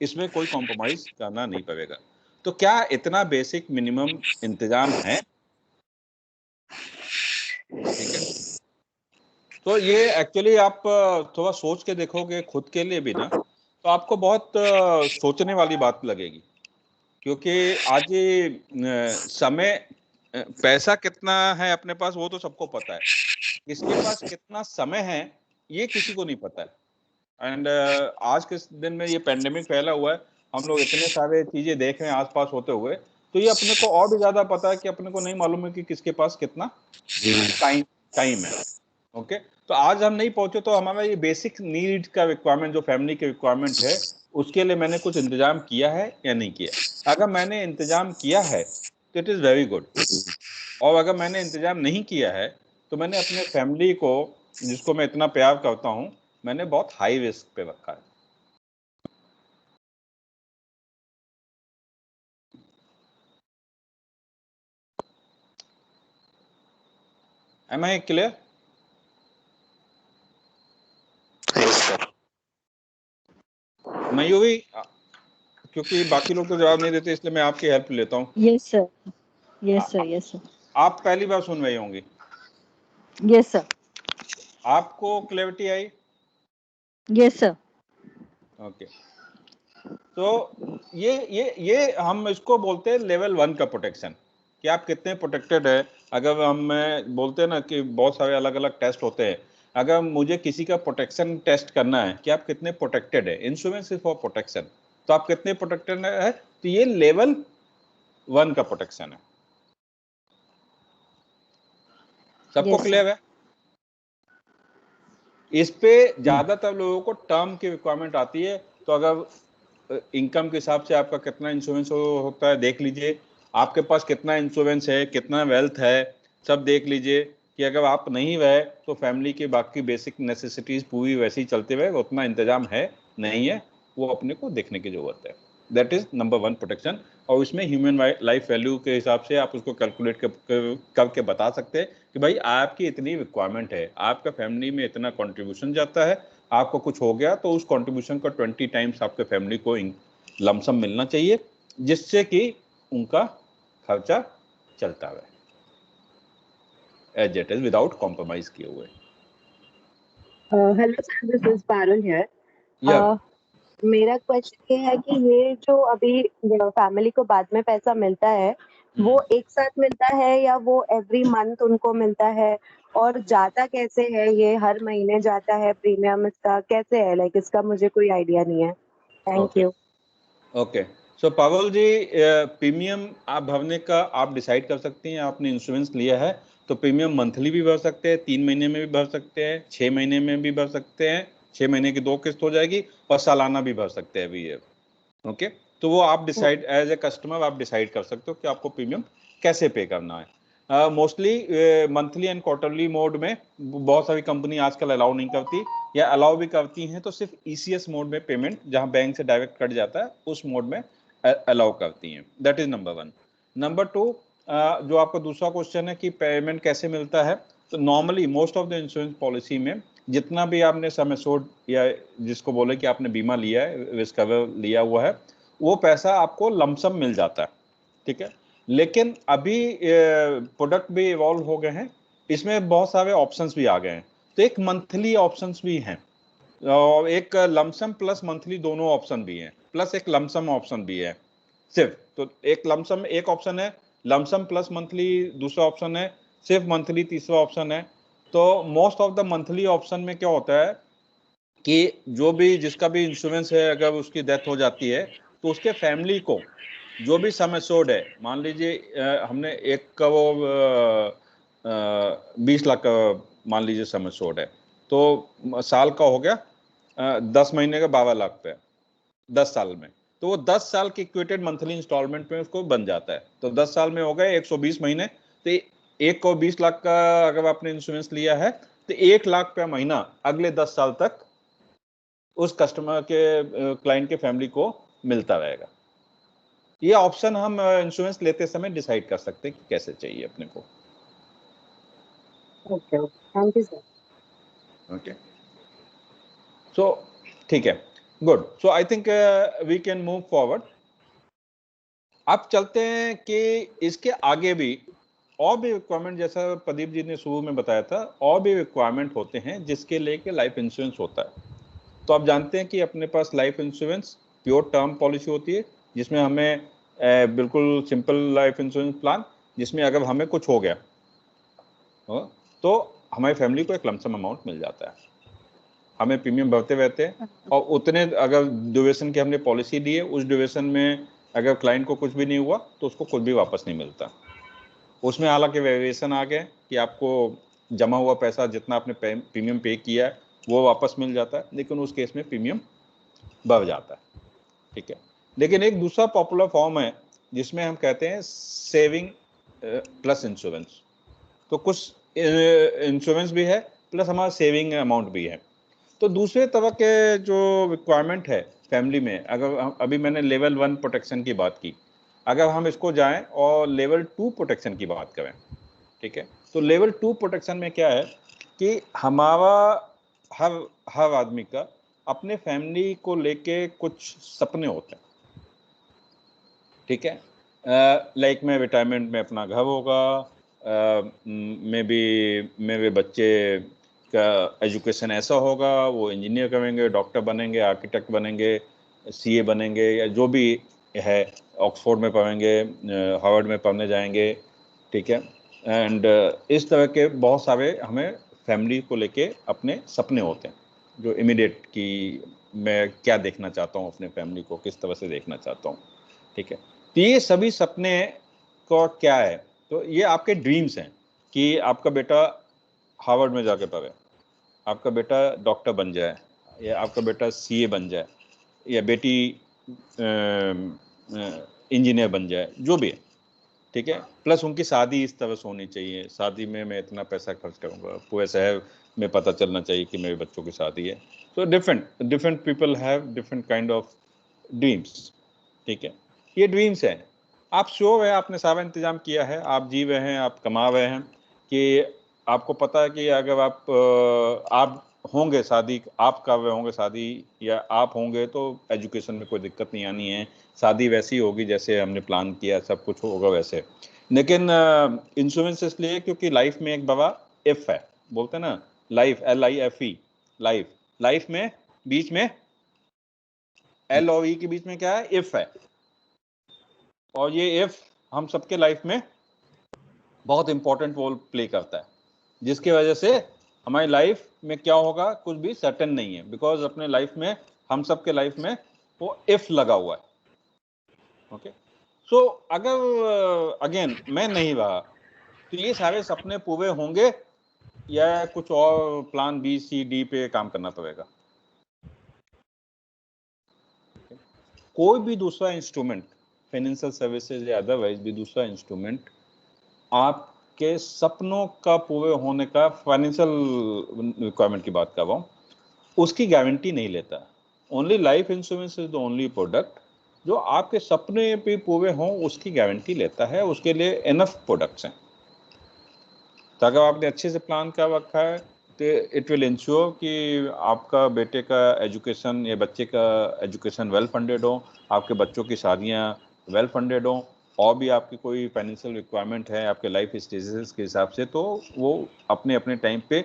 इसमें कोई कॉम्प्रोमाइज करना नहीं पड़ेगा। तो क्या इतना बेसिक मिनिमम इंतजाम है? ठीक है, तो ये एक्चुअली आप थोड़ा सोच के देखोगे खुद के लिए भी ना, तो आपको बहुत सोचने वाली बात लगेगी। क्योंकि आज ये समय, पैसा कितना है अपने पास वो तो सबको पता है, किसके पास कितना समय है ये किसी को नहीं पता है। एंड आज के दिन में ये पेंडेमिक फैला हुआ है, हम लोग इतने सारे चीजें देख रहे हैं आसपास होते हुए, तो ये अपने को और भी ज्यादा पता है कि अपने को नहीं मालूम है कि किसके पास कितना टाइम है। ओके, तो आज हम नहीं पहुंचे तो हमारा ये बेसिक नीड का रिक्वायरमेंट, जो फैमिली के रिक्वायरमेंट है, उसके लिए मैंने कुछ इंतजाम किया है या नहीं किया। अगर मैंने इंतजाम किया है तो इट इज वेरी गुड, और अगर मैंने इंतजाम नहीं किया है तो मैंने अपने फैमिली को, जिसको मैं इतना प्यार करता हूं, मैंने बहुत हाई रिस्क पे रखा है। Am I clear? Yes sir. Mayuri, क्योंकि बाकी लोग तो जवाब नहीं देते इसलिए मैं आपकी हेल्प लेता हूँ। Yes sir, yes sir, yes sir. आप पहली बार सुन रही होंगी। Yes sir. आपको क्लैरिटी आई? Yes sir. ओके, तो ये हम इसको बोलते हैं लेवल 1 का प्रोटेक्शन, कि आप कितने प्रोटेक्टेड है। अगर हम बोलते हैं ना कि बहुत सारे अलग अलग टेस्ट होते हैं, अगर मुझे किसी का प्रोटेक्शन टेस्ट करना है कि आप कितने प्रोटेक्टेड है, इंश्योरेंस इज फॉर प्रोटेक्शन, तो आप कितने प्रोटेक्टेड है, तो ये लेवल 1 का प्रोटेक्शन है। सबको Yes, क्लियर है? इस पे ज्यादातर लोगों को टर्म की रिक्वायरमेंट आती है। तो अगर इनकम के हिसाब से आपका कितना इंश्योरेंस होता है देख लीजिए, आपके पास कितना इंश्योरेंस है, कितना वेल्थ है, सब देख लीजिए, कि अगर आप नहीं रहे तो फैमिली की बाकी बेसिक नेसेसिटीज पूरी वैसे ही चलते रहे, उतना इंतजाम है नहीं है, वो अपने को देखने की जरूरत है। That is number 1 protection. और इसमें ह्यूमन लाइफ वैल्यू के हिसाब से आप उसको कैलकुलेट करके बता सकते हैं कि भाई आपकी इतनी रिक्वायरमेंट है, आपका फैमिली में इतना कंट्रीब्यूशन जाता है, आपको कुछ हो गया तो उस कंट्रीब्यूशन का 20 टाइम्स आपके फैमिली को लमसम मिलना चाहिए, जिससे कि उनका खर्चा चलता है as it is without compromise किए हुए। Hello sir, this is Parul here. या मेरा क्वेश्चन ये है कि ये जो अभी फैमिली को बाद में पैसा मिलता है, वो एक साथ मिलता है या वो एवरी मंथ उनको मिलता है, और जाता कैसे है? ये हर महीने जाता है प्रीमियम, इसका कैसे है? लाइक इसका मुझे कोई आइडिया नहीं है। Thank you. ओके, सो पावल जी, प्रीमियम आप भरने का आप डिसाइड कर सकती हैं। आपने इंश्योरेंस लिया है तो प्रीमियम मंथली भी भर सकते हैं, 3 महीने में भी भर सकते हैं, 6 महीने में भी भर सकते हैं, 6 महीने की 2 किस्त हो जाएगी, और सालाना भी भर सकते हैं अभी ये। ओके, तो वो आप डिसाइड एज ए कस्टमर आप डिसाइड कर सकते हो कि आपको प्रीमियम कैसे पे करना है। Mostly monthly and quarterly mode में बहुत सारी कंपनी आजकल अलाउ नहीं करती, या अलाउ भी करती हैं तो सिर्फ ईसीएस मोड में पेमेंट, जहां बैंक से डायरेक्ट कट जाता है, उस मोड में अलाउ करती हैं। That is number 1। नंबर 2, जो आपका दूसरा क्वेश्चन है कि पेमेंट कैसे मिलता है, तो normally most of the insurance policy में जितना भी आपने सम एश्योर्ड या जिसको बोले कि आपने बीमा लिया है, रिस्क कवर लिया हुआ है, वो पैसा आपको लमसम मिल जाता है। ठीक है, लेकिन अभी प्रोडक्ट भी इवॉल्व हो गए हैं, इसमें बहुत सारे ऑप्शंस भी आ गए हैं। तो एक मंथली ऑप्शंस भी हैं, और एक लमसम प्लस मंथली दोनों ऑप्शन भी हैं, प्लस एक लमसम ऑप्शन भी है सिर्फ। तो एक लमसम एक ऑप्शन है, लमसम प्लस मंथली दूसरा ऑप्शन है, सिर्फ मंथली तीसरा ऑप्शन है। तो most of the monthly option में क्या होता है कि जो भी जिसका भी इंश्योरेंस है, अगर उसकी डेथ हो जाती है तो उसके फैमिली को जो भी सम एश्योर्ड है, मान लीजिए हमने एक का वो 20 लाख का मान लीजिए सम एश्योर्ड है, तो साल का हो गया 10 महीने का 12 लाख पे 10 साल में, तो वो 10 साल की इक्वेटेड मंथली इंस्टॉलमेंट में उसको बन जाता है। तो 10 साल में हो गए 120 महीने, तो एक को 20 लाख का अगर आपने इंश्योरेंस लिया है तो 1 लाख पे महीना अगले 10 साल तक उस कस्टमर के क्लाइंट के फैमिली को मिलता रहेगा। ये ऑप्शन हम इंश्योरेंस लेते समय डिसाइड कर सकते हैं कि कैसे चाहिए अपने को। Okay okay, thank you sir. Okay, so ठीक है, good. So I think we can move forward. अब चलते हैं कि इसके आगे भी और भी रिक्वायरमेंट, जैसा प्रदीप जी ने शुरू में बताया था, और भी रिक्वायरमेंट होते हैं जिसके लेके लाइफ इंश्योरेंस होता है। तो आप जानते हैं कि अपने पास life insurance pure term policy होती है, जिसमें हमें बिल्कुल सिंपल लाइफ इंश्योरेंस प्लान, जिसमें अगर हमें कुछ हो गया तो हमारी फैमिली को एक लमसम अमाउंट मिल जाता है। हमें प्रीमियम भरते रहते हैं, और उतने अगर ड्यूरेशन की हमने पॉलिसी दी है, उस ड्यूरेशन में अगर क्लाइंट को कुछ भी नहीं हुआ तो उसको कुछ भी वापस नहीं मिलता। उसमें हालांकि वेरिएशन आ गए कि आपको जमा हुआ पैसा जितना आपने प्रीमियम पे किया है वो वापस मिल जाता है, लेकिन उस केस में प्रीमियम बढ़ जाता है। ठीक है, लेकिन एक दूसरा पॉपुलर फॉर्म है जिसमें हम कहते हैं सेविंग प्लस इंश्योरेंस। तो कुछ इंश्योरेंस भी है प्लस हमारा सेविंग अमाउंट भी है। तो दूसरे तरह के जो रिक्वायरमेंट है फैमिली में, अगर अभी मैंने लेवल 1 प्रोटेक्शन की बात की, अगर हम इसको जाएं और लेवल 2 प्रोटेक्शन की बात करें, ठीक है, तो लेवल 2 प्रोटेक्शन में क्या है कि हमारा हर आदमी का अपने फैमिली को लेके कुछ सपने होते हैं। ठीक है, लाइक मैं रिटायरमेंट में अपना घर होगा, मे बी मेरे बच्चे का एजुकेशन ऐसा होगा, वो इंजीनियर करेंगे, डॉक्टर बनेंगे, आर्किटेक्ट बनेंगे, सीए बनेंगे, या जो भी है, ऑक्सफोर्ड में पढ़ेंगे, हार्वर्ड में पढ़ने जाएंगे। ठीक है, एंड इस तरह के बहुत सारे हमें फैमिली को लेके अपने सपने होते हैं, जो इमीडिएट कि मैं क्या देखना चाहता हूँ, अपने फैमिली को किस तरह से देखना चाहता हूँ। ठीक है, तो ये सभी सपने का क्या है, तो ये आपके ड्रीम्स हैं कि आपका बेटा हार्वर्ड में जाके पढ़े, आपका बेटा डॉक्टर बन जाए, या आपका बेटा सीए बन जाए, या बेटी इंजीनियर बन जाए, जो भी है। ठीक है, प्लस उनकी शादी इस तरह से होनी चाहिए, शादी में मैं इतना पैसा खर्च करूंगा, पूरे शहर में पता चलना चाहिए कि मेरे बच्चों की शादी है। तो different people have different kind of dreams. ठीक है, ये ड्रीम्स हैं। आप श्योर है आपने सारा इंतजाम किया है, आप जी रहे हैं, आप कमा रहे हैं, कि आपको पता है कि अगर आप होंगे शादी, आप कर रहे होंगे शादी, या आप होंगे तो एजुकेशन में कोई दिक्कत नहीं आनी है, शादी वैसी होगी जैसे हमने प्लान किया, सब कुछ होगा वैसे। लेकिन इंश्योरेंस इसलिए क्योंकि लाइफ में एक बड़ा इफ है, बोलते हैं ना, लाइफ, LIFE, लाइफ, लाइफ में बीच में L और E के बीच में क्या है, इफ है। और ये इफ हम सबके लाइफ में बहुत इंपॉर्टेंट रोल प्ले करता है, जिसकी वजह से हमारी लाइफ में क्या होगा कुछ भी सर्टेन नहीं है, बिकॉज अपने लाइफ में, हम सबके लाइफ में वो इफ लगा हुआ है। ओके, सो अगर अगेन मैं नहीं रहा तो ये सारे सपने पूरे होंगे, या कुछ और प्लान B C D पे काम करना पड़ेगा। कोई भी दूसरा इंस्ट्रूमेंट, फाइनेंशियल सर्विसेज या अदरवाइज भी दूसरा इंस्ट्रूमेंट आपके सपनों का पूरे होने का, फाइनेंशियल रिक्वायरमेंट की बात कर रहा हूँ, उसकी गारंटी नहीं लेता। Only life insurance is the only product जो आपके सपने भी पूरे हों उसकी गारंटी लेता है। उसके लिए इनफ प्रोडक्ट्स हैं। तो अगर आपने अच्छे से प्लान कर रखा है तो इट विल इंश्योर कि आपका बेटे का एजुकेशन या बच्चे का एजुकेशन वेल फंडेड हो, आपके बच्चों की शादियाँ वेल फंडेड हो, और भी आपकी कोई फाइनेंशियल रिक्वायरमेंट है आपके लाइफ स्टेजेस के हिसाब से, तो वो अपने अपने टाइम पे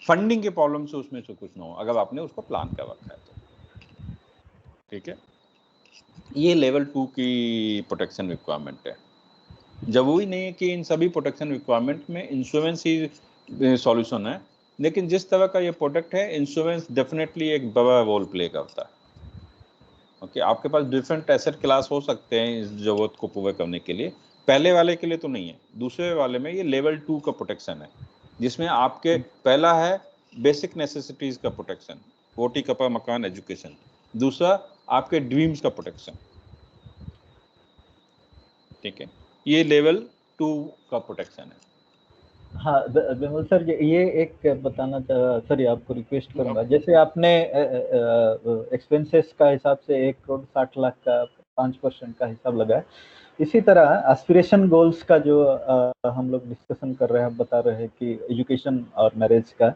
फंडिंग के प्रॉब्लम से उसमें से कुछ ना हो, अगर आपने उसको प्लान कर रखा है तो। ठीक है, ये लेवल 2 की प्रोटेक्शन रिक्वायरमेंट है। जरूरी नहीं है कि इन सभी प्रोटेक्शन रिक्वायरमेंट में इंश्योरेंस ही सॉल्यूशन है, लेकिन जिस तरह का ये प्रोडक्ट है, इंश्योरेंस डेफिनेटली एक बड़ा रोल प्ले करता है। ओके, आपके पास डिफरेंट एसेट क्लास हो सकते हैं इस जरूरत को पूरा करने के लिए, पहले वाले के लिए तो नहीं है, दूसरे वाले में ये लेवल 2 का प्रोटेक्शन है, जिसमें आपके पहला है बेसिक नेसेसिटीज का प्रोटेक्शन, रोटी कपड़ा मकान एजुकेशन, दूसरा आपके ड्रीम्स का प्रोटेक्शन। ठीक है, ये लेवल 2 का प्रोटेक्शन है। हाँ विमल सर, ये एक बताना सॉरी आपको रिक्वेस्ट करूंगा, जैसे आपने एक्सपेंसेस का हिसाब से 1,60,00,000 का 5% का हिसाब लगाया, इसी तरह एस्पिरेशन गोल्स का जो हम लोग डिस्कशन कर रहे हैं, बता रहे हैं कि एजुकेशन और मैरिज का,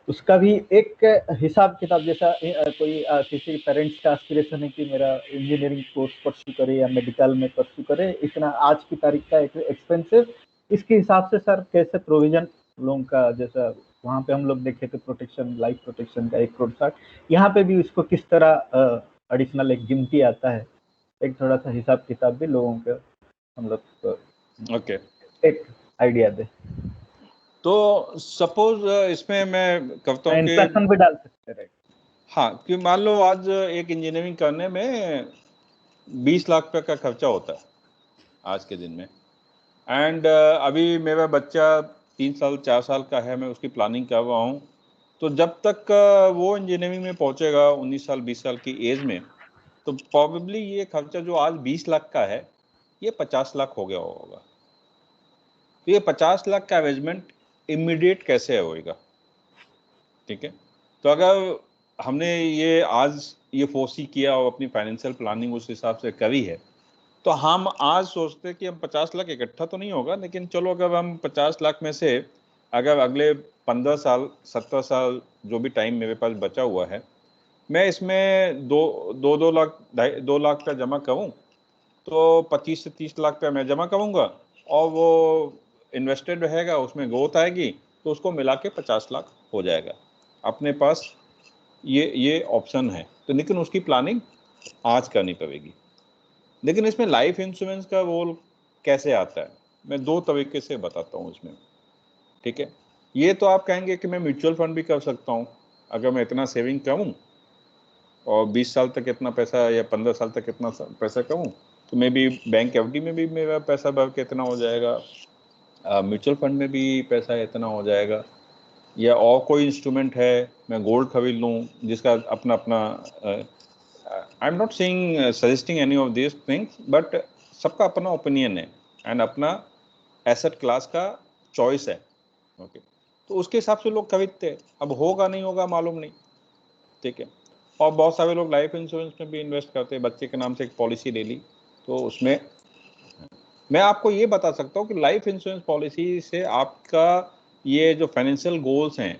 उसका भी एक हिसाब किताब, जैसा कोई किसी पेरेंट्स का एस्पिरेशन है कि मेरा इंजीनियरिंग कोर्स परस्यू करे या मेडिकल में परस्यू करे, इतना आज की तारीख का एक्सपेंसिव, इसके हिसाब से सर कैसे प्रोविजन लोगों का, जैसा वहाँ पे हम लोग देखे थे प्रोटेक्शन, लाइफ प्रोटेक्शन का 1,60,00,000, यहाँ पे भी उसको किस तरह एडिशनल एक गिनती आता है, एक थोड़ा सा हिसाब किताब भी लोगों के हम लोग ओके एक आइडिया दे। तो सपोज इसमें मैं कहता हूँ कि इन्फ्लेशन भी डाल सकते हैं, राइट? हाँ, कि मान लो आज एक इंजीनियरिंग करने में 20 लाख रुपए का खर्चा होता है आज के दिन में, एंड अभी मेरा बच्चा 3 साल 4 साल का है, मैं उसकी प्लानिंग कर रहा हूँ, तो जब तक वो इंजीनियरिंग में पहुंचेगा 19 साल 20 साल की एज में, तो प्रॉबेबली ये खर्चा जो आज 20 लाख का है ये 50 लाख हो गया होगा। तो ये 50 लाख का अरेंजमेंट इमीडिएट कैसे होएगा? ठीक है, तो अगर हमने ये आज ये फोर्सी किया और अपनी फाइनेंशियल प्लानिंग उस हिसाब से करी है, तो हम आज सोचते हैं कि हम 50 लाख इकट्ठा तो नहीं होगा, लेकिन चलो अगर हम 50 लाख में से अगर अगले 15 साल 17 साल जो भी टाइम मेरे पास बचा हुआ है, मैं इसमें 2 लाख का जमा करूँ, तो 25 से 30 लाख का मैं जमा करूँगा और वो इन्वेस्टेड रहेगा, उसमें ग्रोथ आएगी, तो उसको मिला के 50 लाख हो जाएगा। अपने पास ये ऑप्शन है, तो लेकिन उसकी प्लानिंग आज करनी पड़ेगी। लेकिन इसमें लाइफ इंश्योरेंस का रोल कैसे आता है, मैं 2 तरीके से बताता हूँ इसमें। ठीक है, ये तो आप कहेंगे कि मैं म्यूचुअल फंड भी कर सकता हूँ, अगर मैं इतना सेविंग करूँ और 20 साल तक इतना पैसा या 15 साल तक इतना पैसा करूँ, तो मे बी बैंक एफडी में भी मेरा पैसा भर के इतना हो जाएगा, म्यूचुअल फंड में भी पैसा इतना हो जाएगा, या और कोई इंस्ट्रूमेंट है मैं गोल्ड खरीद लूँ जिसका अपना अपना I am not saying suggesting any of this things, but सबका अपना ओपिनियन है एंड अपना एसेट क्लास का चॉइस है। ओके, तो उसके हिसाब से लोग खरीदते हैं, अब होगा नहीं होगा मालूम नहीं। ठीक है, और बहुत सारे लोग लाइफ इंश्योरेंस में भी इन्वेस्ट करते हैं, बच्चे के नाम से एक पॉलिसी ले ली, तो उसमें मैं आपको ये बता सकता हूँ कि लाइफ इंश्योरेंस पॉलिसी से आपका ये जो फाइनेंशियल गोल्स हैं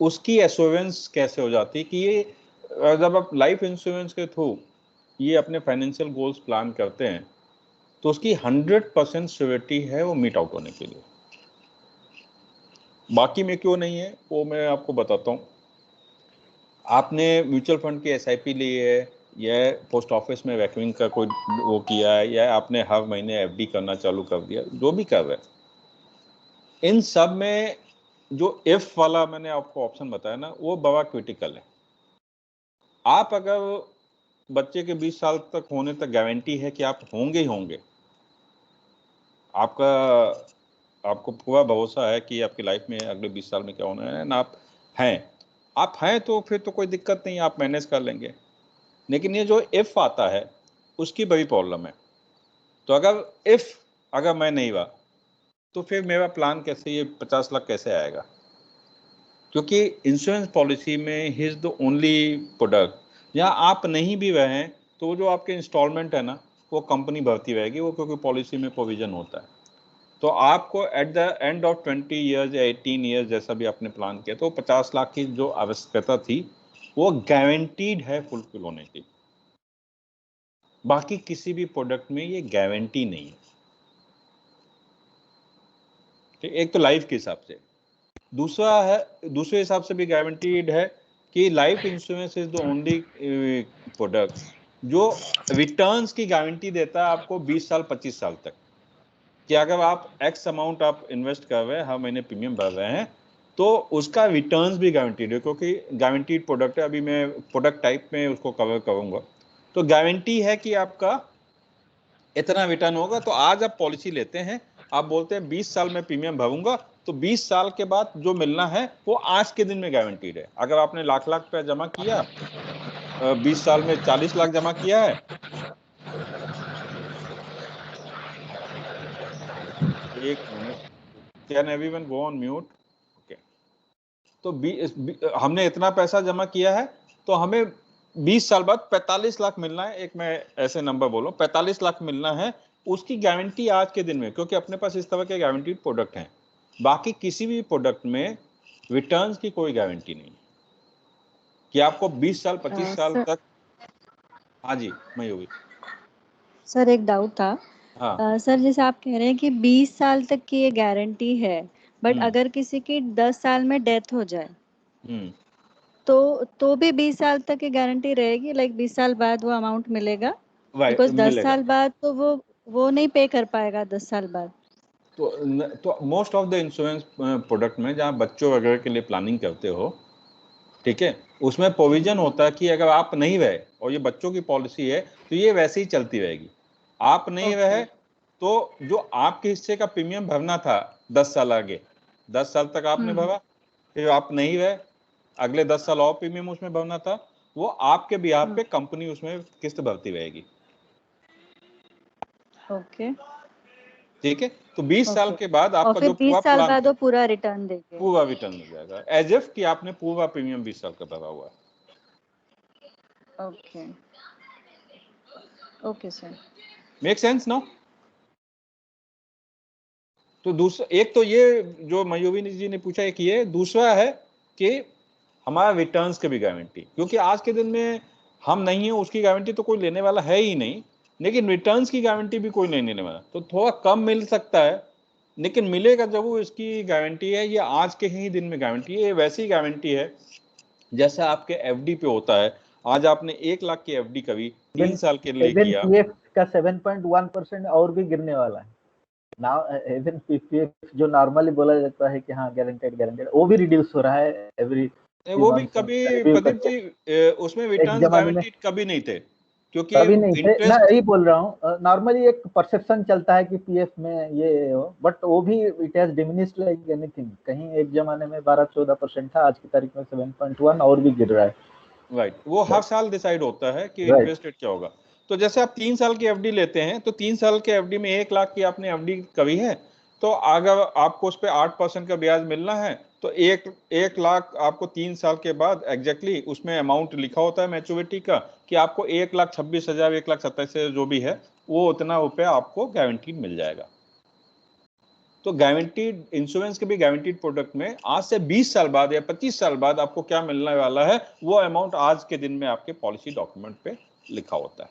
उसकी एश्योरेंस कैसे हो जाती है कि ये जब आप लाइफ इंश्योरेंस के थ्रू ये अपने फाइनेंशियल गोल्स प्लान करते हैं, तो उसकी 100% श्योरिटी है वो मीट आउट होने के लिए। बाकी में क्यों नहीं है वो मैं आपको बताता हूँ। आपने म्यूचुअल फंड की एसआईपी ली है, या पोस्ट ऑफिस में वैक्यूमिंग का कोई वो किया है, या आपने हर महीने एफडी करना चालू कर दिया, जो भी कर रहे हैं, इन सब में जो इफ वाला मैंने आपको ऑप्शन बताया ना, वो बड़ा क्रिटिकल है। आप अगर बच्चे के 20 साल तक होने तक गारंटी है कि आप होंगे ही होंगे, आपको पूरा भरोसा है कि आपकी लाइफ में अगले 20 साल में क्या होना है ना, आप हैं तो फिर तो कोई दिक्कत नहीं, आप मैनेज कर लेंगे। लेकिन ये जो इफ आता है उसकी बड़ी प्रॉब्लम है। तो अगर मैं नहीं हुआ तो फिर मेरा प्लान कैसे, ये 50 लाख कैसे आएगा? क्योंकि इंश्योरेंस पॉलिसी में he is the only product, या आप नहीं भी रहे हैं तो जो आपके इंस्टॉलमेंट है ना वो कंपनी भरती रहेगी, वो क्योंकि पॉलिसी में प्रोविजन होता है। तो आपको at the end of 20 years या 18 ईयर्स जैसा भी आपने प्लान किया, तो 50 लाख की जो आवश्यकता थी वो गारंटीड है फुलफिल होने की। बाकी किसी भी प्रोडक्ट में ये गारंटी नहीं है। एक तो लाइफ के हिसाब से, दूसरे हिसाब से भी गारंटीड है कि life insurance is the only product जो रिटर्न्स की गारंटी देता है आपको 20 साल 25 साल तक, कि अगर आप एक्स अमाउंट आप इन्वेस्ट कर रहे हैं, हर महीने प्रीमियम भर रहे हैं, तो उसका रिटर्न्स भी गारंटीड है, क्योंकि गारंटीड प्रोडक्ट है। अभी मैं प्रोडक्ट टाइप में उसको कवर करूंगा, तो गारंटी है कि आपका इतना रिटर्न होगा। तो आज आप पॉलिसी लेते हैं, आप बोलते हैं 20 साल में प्रीमियम भरूंगा, तो 20 साल के बाद जो मिलना है वो आज के दिन में गारंटीड है। अगर आपने लाख रुपया जमा किया, 20 साल में 40 लाख जमा किया है, एक minute can everyone go on mute? Okay, तो हमने इतना पैसा जमा किया है तो हमें 20 साल बाद 45 लाख मिलना है। एक मैं ऐसे नंबर बोलूं, 45 लाख मिलना है, उसकी गारंटी आज के दिन में, क्योंकि अपने पास इस तरह के गारंटीड प्रोडक्ट हैं। बाकी किसी भी प्रोडक्ट में रिटर्न्स की कोई गारंटी नहीं कि आपको 20 साल 25 साल तक। हाँ जी मयूरी। सर एक डाउट था। हाँ सर जैसे आप कह रहे हैं कि 20 साल तक की ये गारंटी है, बट अगर किसी की 10 साल में डेथ हो जाए तो भी 20 साल तक की गारंटी रहेगी? लाइक 20 साल बाद वो अमाउंट मिलेगा? बिकॉज 10 साल बाद तो वो नहीं पे कर पाएगा 10 साल बाद। तो most of the insurance product में जहाँ बच्चों वगैरह के लिए प्लानिंग करते हो, ठीक है, उसमें प्रोविजन होता है कि अगर आप नहीं रहे और ये बच्चों की पॉलिसी है तो ये वैसे ही चलती रहेगी। आप नहीं रहे तो जो आपके हिस्से का प्रीमियम भरना था 10 साल आगे, 10 साल तक आपने भरा, फिर आप नहीं रहे, अगले 10 साल और प्रीमियम उसमें भरना था, वो आपके बिहाफ पे कंपनी उसमें किस्त भरती रहेगी। ओके, ठीक है, तो 20 साल के बाद आपका जो 20 साल बाद वो पूरा रिटर्न देंगे? पूरा रिटर्न मिल जाएगा, एज इफ कि आपने पूरा प्रीमियम 20 साल का भरा हुआ है। Okay okay sir, make sense now? तो दूसरा, एक तो ये जो मयूरी जी ने पूछा, एक ये, दूसरा है कि हमारा रिटर्न्स की भी गारंटी, क्योंकि आज के दिन में हम नहीं है, उसकी गारंटी तो कोई लेने वाला है ही नहीं, लेकिन रिटर्न्स की गारंटी भी कोई नहीं लेने वाला। तो थोड़ा कम मिल सकता है, लेकिन मिलेगा जरूर, इसकी गारंटी है। ये आज के ही दिन में गारंटी है, ये वैसी गारंटी है जैसे आपके एफडी पे होता है। आज आपने 1 लाख की एफडी कभी 3 साल के लिए किया, पीएफ का 7.1% और भी गिरने वाला है नाउ। इवन पीपीएफ जो नॉर्मली बोला जाता है कि हाँ गारंटेड, वो भी रिड्यूस हो रहा है एवरी। वो भी कभी प्रदीप जी उसमें रिटर्न्स गारंटीड कभी नहीं थे, क्योंकि कभी नहीं थे ना, इंटरेस्ट, यही बोल रहा हूँ। नॉर्मली एक परसेप्शन चलता है कि पीएफ में ये हो, बट वो भी it has diminished like anything. कहीं एक जमाने में 12-14% था, आज की तारीख में 7.1 और भी गिर रहा है। राइट, वो हर साल डिसाइड होता है कि इंटरेस्ट रेट क्या होगा। तो जैसे आप 3 साल की एफडी लेते हैं, तो 3 साल के एफडी में 1 लाख की आपने एफडी करी है, तो अगर आपको उस पर 8% का ब्याज मिलना है, तो 1 लाख आपको 3 साल के बाद एग्जैक्टली उसमें अमाउंट लिखा होता है मैच्योरिटी का, कि आपको 1,26,000, 1,27,000 जो भी है, वो उतना रुपया आपको गारंटीड मिल जाएगा। तो गारंटीड इंश्योरेंस के भी गारंटीड प्रोडक्ट में आज से 20 साल बाद या 25 साल बाद आपको क्या मिलने वाला है, वो अमाउंट आज के दिन में आपके पॉलिसी डॉक्यूमेंट पे लिखा होता है।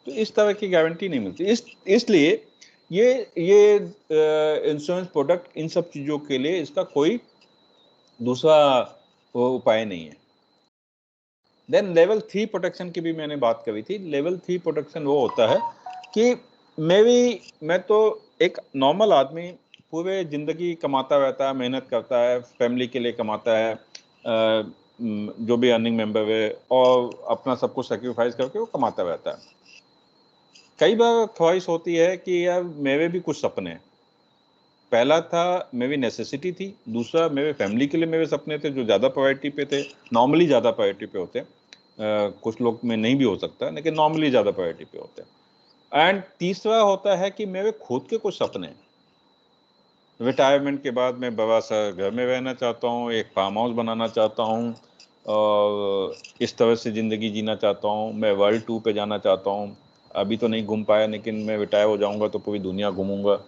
तो इस तरह की गारंटी नहीं मिलती, इसलिए ये इंश्योरेंस प्रोडक्ट इन सब चीजों के लिए इसका कोई दूसरा उपाय नहीं है। देन लेवल 3 प्रोटेक्शन की भी मैंने बात करी थी। लेवल 3 प्रोटेक्शन वो होता है कि मैं तो एक नॉर्मल आदमी पूरे जिंदगी कमाता रहता है, मेहनत करता है, फैमिली के लिए कमाता है, जो भी अर्निंग मेंबर है, और अपना सब कुछ सेक्रीफाइस करके वो कमाता रहता है। कई बार ख्वाहिश होती है कि यार मेरे भी कुछ सपने हैं। पहला था मेरी नेसेसिटी थी, दूसरा मेरे फैमिली के लिए मेरे सपने थे जो ज़्यादा प्रायोरिटी पे थे, नॉर्मली ज़्यादा प्रायोरिटी पे होते हैं, कुछ लोग में नहीं भी हो सकता, लेकिन नॉर्मली ज़्यादा प्रायोरिटी पे होते हैं। एंड तीसरा होता है कि मेरे खुद के कुछ सपने हैं। रिटायरमेंट के बाद मैं बड़ा सा घर में रहना चाहता हूँ, एक फार्म हाउस बनाना चाहता हूँ, और इस तरह से ज़िंदगी जीना चाहता हूँ। मैं वर्ल्ड टूर पे जाना चाहता हूँ, अभी तो नहीं घूम पाया, लेकिन मैं रिटायर हो जाऊँगा तो पूरी दुनिया घूमूंगा,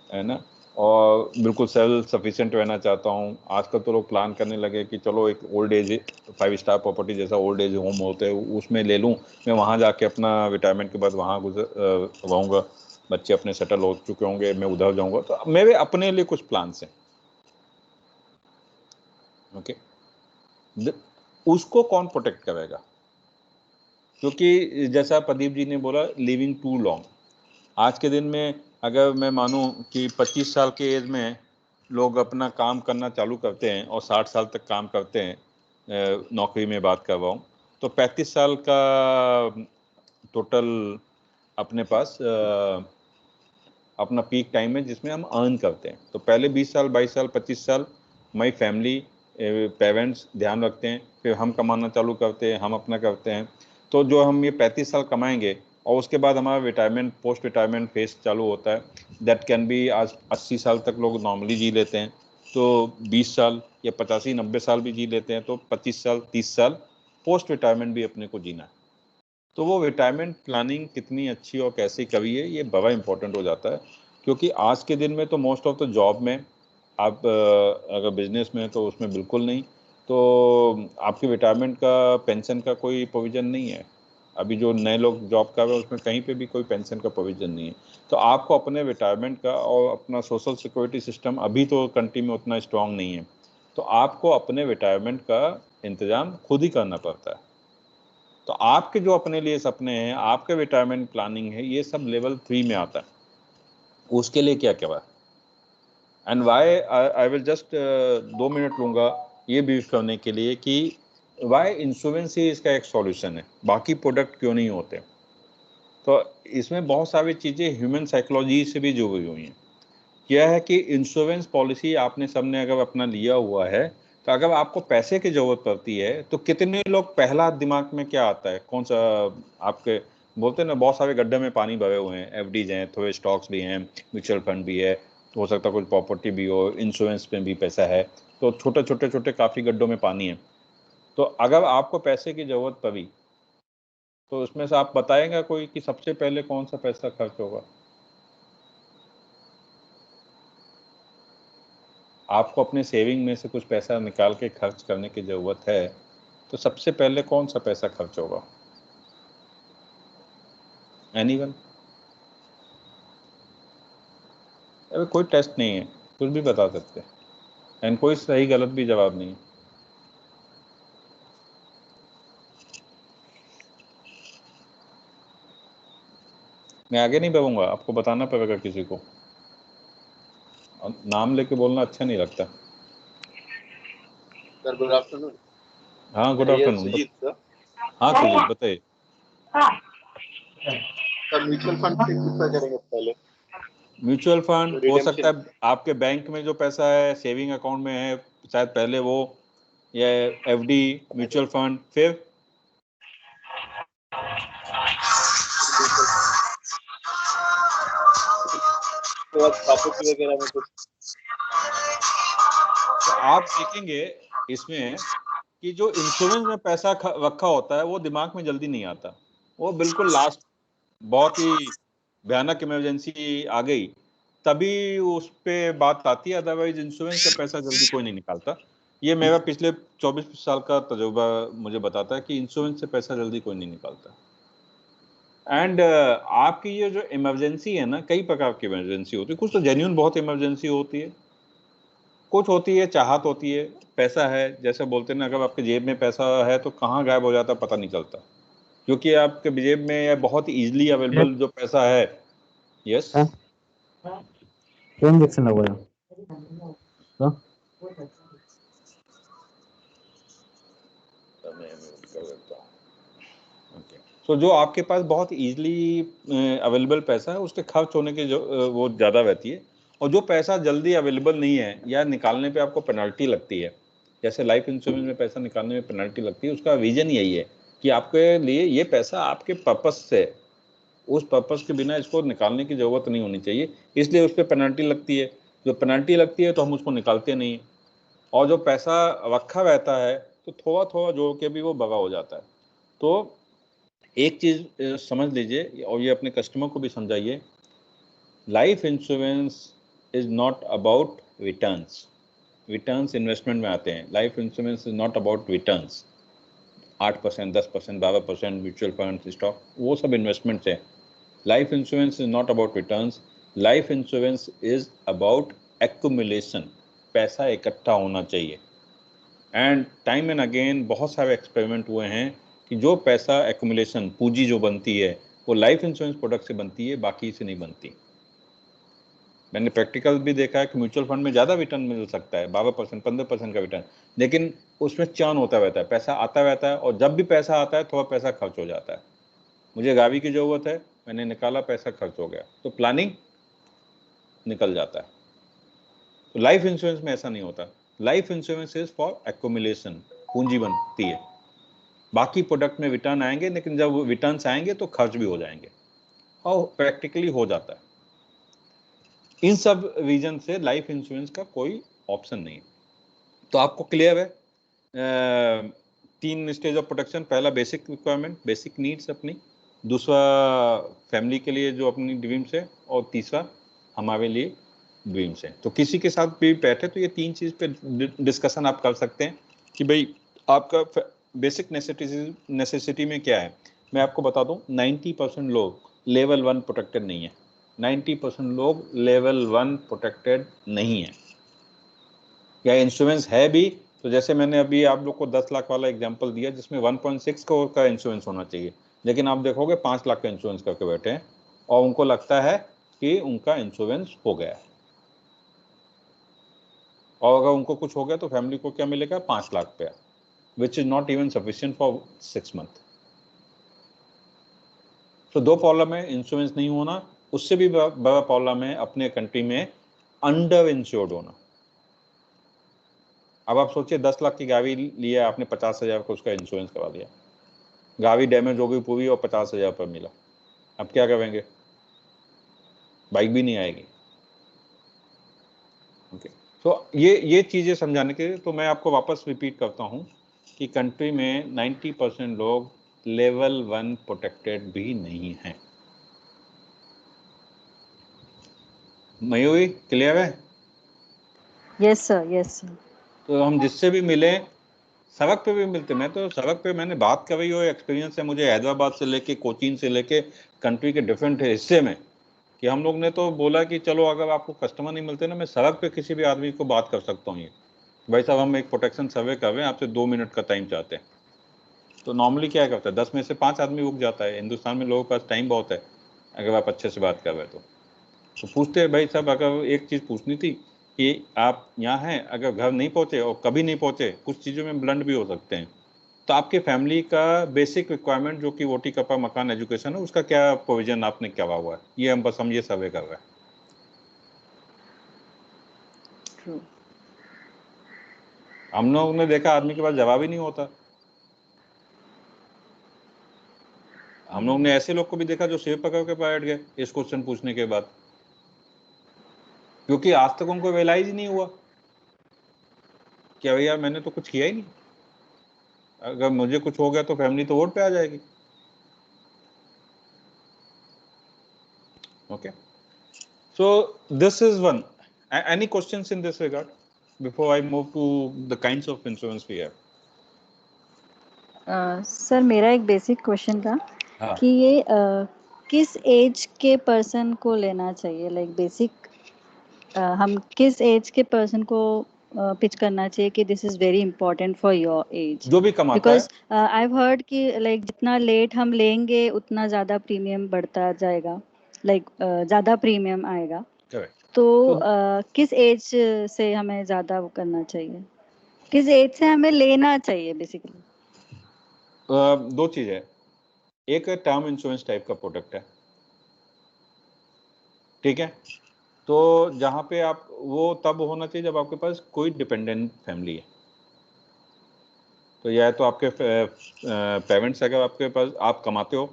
है ना। और बिल्कुल सेल्फ सफिशिएंट रहना चाहता हूँ। आजकल तो लोग प्लान करने लगे कि चलो एक ओल्ड एज 5 स्टार प्रॉपर्टी जैसा ओल्ड एज होम होते हैं, उसमें ले लूँ, मैं वहाँ जाके अपना रिटायरमेंट के बाद वहाँ रहूँगा, बच्चे अपने सेटल हो चुके होंगे, मैं उधर जाऊँगा। तो मेरे अपने लिए कुछ प्लान्स हैं, ओके। उसको कौन प्रोटेक्ट करेगा? क्योंकि जैसा प्रदीप जी ने बोला, लिविंग टू लॉन्ग। आज के दिन में अगर मैं मानूं कि 25 साल के एज में लोग अपना काम करना चालू करते हैं और 60 साल तक काम करते हैं, नौकरी में बात कर रहा हूँ, तो 35 साल का टोटल अपने पास अपना पीक टाइम है जिसमें हम अर्न करते हैं। तो पहले 20 साल, 22 साल, 25 साल माई फैमिली, पेरेंट्स ध्यान रखते हैं, फिर हम कमाना चालू करते हैं, हम अपना करते हैं। तो जो हम ये 35 साल कमाएंगे और उसके बाद हमारा रिटायरमेंट, पोस्ट रिटायरमेंट फेज चालू होता है। दैट कैन बी, आज 80 साल तक लोग नॉर्मली जी लेते हैं, तो 20 साल या 85-90 साल भी जी लेते हैं, तो 25 साल 30 साल पोस्ट रिटायरमेंट भी अपने को जीना है। तो वो रिटायरमेंट प्लानिंग कितनी अच्छी और कैसी करी है, ये बड़ा इंपॉर्टेंट हो जाता है। क्योंकि आज के दिन में तो मोस्ट ऑफ द जॉब में आप अगर बिजनेस में है तो उसमें बिल्कुल नहीं, तो आपके रिटायरमेंट का, पेंशन का कोई प्रोविज़न नहीं है। अभी जो नए लोग जॉब कर रहे हैं उसमें कहीं पे भी कोई पेंशन का प्रोविज़न नहीं है। तो आपको अपने रिटायरमेंट का और अपना सोशल सिक्योरिटी सिस्टम अभी तो कंट्री में उतना स्ट्रांग नहीं है, तो आपको अपने रिटायरमेंट का इंतज़ाम खुद ही करना पड़ता है। तो आपके जो अपने लिए सपने हैं, आपके रिटायरमेंट प्लानिंग है, ये सब लेवल 3 में आता है। उसके लिए क्या क्या है, and why I will just 2 minute लूँगा ये ब्रीफ करने के लिए कि वाई इंश्योरेंस ही इसका एक सॉल्यूशन है, बाकी प्रोडक्ट क्यों नहीं होते। तो इसमें बहुत सारी चीज़ें ह्यूमन साइकोलॉजी से भी जुड़ी हुई हैं। क्या है कि इंश्योरेंस पॉलिसी आपने सबने अगर अपना लिया हुआ है, तो अगर आपको पैसे की ज़रूरत पड़ती है तो कितने लोग पहला दिमाग में क्या आता है, कौन सा आपके बोलते हैं ना, बहुत सारे गड्ढे में पानी भरे हुए हैं, एफडीज हैं, थोड़े स्टॉक्स भी हैं, म्यूचुअल फंड भी है, हो सकता है कुछ प्रॉपर्टी भी हो, इंश्योरेंस में भी पैसा है, तो छोटे काफ़ी गड्ढों में पानी है। तो अगर आपको पैसे की ज़रूरत पड़ी तो उसमें से आप बताएंगे कोई कि सबसे पहले कौन सा पैसा खर्च होगा। आपको अपने सेविंग में से कुछ पैसा निकाल के खर्च करने की ज़रूरत है, तो सबसे पहले कौन सा पैसा खर्च होगा। एनीवन? अरे कोई टेस्ट नहीं है, कुछ भी बता सकते हैं, एंड कोई सही गलत भी जवाब नहीं है। मैं आगे नहीं बढ़ूंगा, आपको बताना पड़ेगा किसी को, नाम लेके बोलना अच्छा नहीं लगता। Sir good afternoon. हाँ गुड आफ्टरनून। हाँ सुजीत बताइए। सर म्यूचुअल फंड से कितना करेंगे पहले? म्यूचुअल फंड हो सकता है आपके बैंक में जो पैसा है सेविंग अकाउंट में है, शायद पहले वो, या एफडी, म्यूचुअल फंड, फिर प्रॉपर्टी वगैरह में कुछ। तो आप देखेंगे इसमें कि जो इंश्योरेंस में पैसा रखा होता है वो दिमाग में जल्दी नहीं आता, वो बिल्कुल लास्ट, बहुत ही भयानक इमरजेंसी आ गई तभी उस पर बात आती है, अदरवाइज इंश्योरेंस का पैसा जल्दी कोई नहीं निकालता। ये मेरा पिछले 24 साल का तजुर्बा मुझे बताता है कि इंश्योरेंस से पैसा जल्दी कोई नहीं निकालता। एंड आपकी ये जो इमरजेंसी है ना, कई प्रकार की इमरजेंसी होती है, कुछ तो जेन्युइन बहुत इमरजेंसी होती है, कुछ होती है चाहत होती है, पैसा है, जैसे बोलते हैं ना, अगर आपके जेब में पैसा है तो कहाँ गायब हो जाता पता नहीं चलता, क्योंकि आपके जेब में या बहुत इजीली अवेलेबल जो पैसा है। यस ट्रांजैक्शन हुआ है तो जो आपके पास बहुत इजीली अवेलेबल पैसा है उसके खर्च होने की जो वो ज़्यादा रहती है, और जो पैसा जल्दी अवेलेबल नहीं है या निकालने पे आपको पेनल्टी लगती है, जैसे लाइफ इंश्योरेंस में पैसा निकालने में पेनल्टी लगती है, उसका रीज़न यही है कि आपके लिए ये पैसा आपके पर्पस से, उस पर्पस के बिना इसको निकालने की ज़रूरत नहीं होनी चाहिए, इसलिए उस पर पेनल्टी लगती है। जो पेनल्टी लगती है तो हम उसको निकालते नहीं, और जो पैसा रखा रहता है तो थोड़ा थोड़ा जोड़ के भी वो बड़ा हो जाता है। तो एक चीज़ समझ लीजिए और ये अपने कस्टमर को भी समझाइए, life insurance is not about returns. Returns investment में आते हैं, life insurance is not about returns. 8%, 10%, 12% mutual fund, stock, वो सब इन्वेस्टमेंट्स हैं। Life insurance is not about returns, life insurance is about accumulation, पैसा इकट्ठा होना चाहिए। एंड टाइम एंड अगेन बहुत सारे एक्सपेरिमेंट हुए हैं कि जो पैसा एक्यूमुलेशन, पूंजी जो बनती है वो लाइफ इंश्योरेंस प्रोडक्ट से बनती है, बाकी से नहीं बनती। मैंने प्रैक्टिकल भी देखा है कि म्यूचुअल फंड में ज़्यादा रिटर्न मिल सकता है, 12%, 15% का रिटर्न, लेकिन उसमें चर्न होता रहता है, पैसा आता रहता है, और जब भी पैसा आता है थोड़ा पैसा खर्च हो जाता है। मुझे गाड़ी की ज़रूरत है, मैंने निकाला, पैसा खर्च हो गया, तो प्लानिंग निकल जाता है। तो लाइफ इंश्योरेंस में ऐसा नहीं होता। Life insurance is for accumulation, पूंजी बनती है, बाकी प्रोडक्ट में रिटर्न आएंगे, लेकिन जब रिटर्न्स आएंगे तो खर्च भी हो जाएंगे। और प्रैक्टिकली हो जाता है। इन सब रीजन से लाइफ इंश्योरेंस का कोई ऑप्शन नहीं है। तो आपको क्लियर है 3 स्टेज ऑफ प्रोटेक्शन। पहला बेसिक रिक्वायरमेंट, बेसिक नीड्स अपनी, दूसरा फैमिली के लिए जो अपनी ड्रीम्स है, और तीसरा हमारे लिए ड्रीम्स है। तो किसी के साथ भी बैठे तो ये 3 चीज पे डिस्कशन आप कर सकते हैं कि भाई आपका बेसिक नेसेसिटी में क्या है। मैं आपको बता दूं 90% लोग लेवल 1 प्रोटेक्टेड नहीं है। 90% लोग लेवल 1 प्रोटेक्टेड नहीं है। या इंश्योरेंस है भी तो जैसे मैंने अभी आप लोग को 10 लाख वाला एग्जांपल दिया जिसमें 1.6 करोड़ का इंश्योरेंस होना चाहिए, लेकिन आप देखोगे 5 लाख का इंश्योरेंस करके बैठे हैं और उनको लगता है कि उनका इंश्योरेंस हो गया है। और अगर उनको कुछ हो गया तो फैमिली को क्या मिलेगा? 5 लाख पे, which is not even sufficient for 6 month. तो 2 प्रॉब्लम है, इंश्योरेंस नहीं होना, उससे भी बड़ा प्रॉब्लम है अपने कंट्री में अंडर इंश्योर्ड होना। अब आप सोचिए 10 लाख की गाड़ी लिया आपने, 50,000 का उसका इंश्योरेंस करा दिया, गाड़ी डैमेज हो गई पूरी और 50,000 पर मिला, अब क्या करेंगे? बाइक भी नहीं आएगी। ओके, तो ये चीजें समझाने के लिए तो मैं आपको वापस रिपीट करता हूं कि कंट्री में 90% लोग लेवल 1 प्रोटेक्टेड भी नहीं है। मयूरी क्लियर है? Yes sir, yes sir. तो हम जिससे भी मिले, सड़क पे भी मिलते, मैं तो सड़क पे मैंने बात करी हो, एक्सपीरियंस है मुझे हैदराबाद से लेके कोचीन से लेके कंट्री के डिफरेंट हिस्से में, कि हम लोग ने तो बोला कि चलो अगर आपको कस्टमर नहीं मिलते ना, मैं सड़क पे किसी भी आदमी को बात कर सकता हूँ, ये भाई साहब हम एक प्रोटेक्शन सर्वे कर रहे हैं, आपसे 2 मिनट का टाइम चाहते हैं। तो नॉर्मली क्या करता है, 10 में से 5 आदमी रुक जाता है। हिंदुस्तान में लोगों के पास टाइम बहुत है, अगर आप अच्छे से बात कर रहे तो पूछते हैं भाई साहब अगर एक चीज़ पूछनी थी कि आप यहाँ हैं, अगर घर नहीं पहुँचे और कभी नहीं पहुँचे, कुछ चीज़ों में ब्लंड भी हो सकते हैं, तो आपके फैमिली का बेसिक रिक्वायरमेंट जो कि रोटी कपड़ा मकान एजुकेशन है, उसका क्या प्रोविजन आपने क्या हुआ है, ये हम बस हम ये सर्वे कर रहे हैं। हम लोगों ने देखा आदमी के पास जवाब ही नहीं होता। हम लोग ने ऐसे लोग को भी देखा जो सेब पकड़ के बैठ गए इस क्वेश्चन पूछने के बाद, क्योंकि आज तक उनको रियलाइज ही नहीं हुआ कि भैया मैंने तो कुछ किया ही नहीं, अगर मुझे कुछ हो गया तो फैमिली तो वोट पे आ जाएगी। Okay, so this is one. Any questions in this regard before I move to the kinds of insurance we have? Sir मेरा एक बेसिक क्वेश्चन था हाँ। कि ये किस एज के पर्सन को लेना चाहिए, लाइक बेसिक हम किस एज के पर्सन को पिच करना चाहिए कि this is very important for your age? जो भी कमाता बिकॉज आई हैव हर्ड कि लाइक जितना लेट हम लेंगे उतना ज्यादा प्रीमियम बढ़ता जाएगा, लाइक ज्यादा प्रीमियम आएगा। करेक्ट। तो किस एज से हमें ज्यादा वो करना चाहिए, किस एज से हमें लेना चाहिए बेसिकली? 2 चीज है, एक टर्म इंश्योरेंस टाइप का प्रोडक्ट है, ठीक है, तो जहां पे आप वो तब होना चाहिए जब आपके पास कोई डिपेंडेंट फैमिली है। तो या तो आपके पेरेंट्स, अगर आपके पास आप कमाते हो,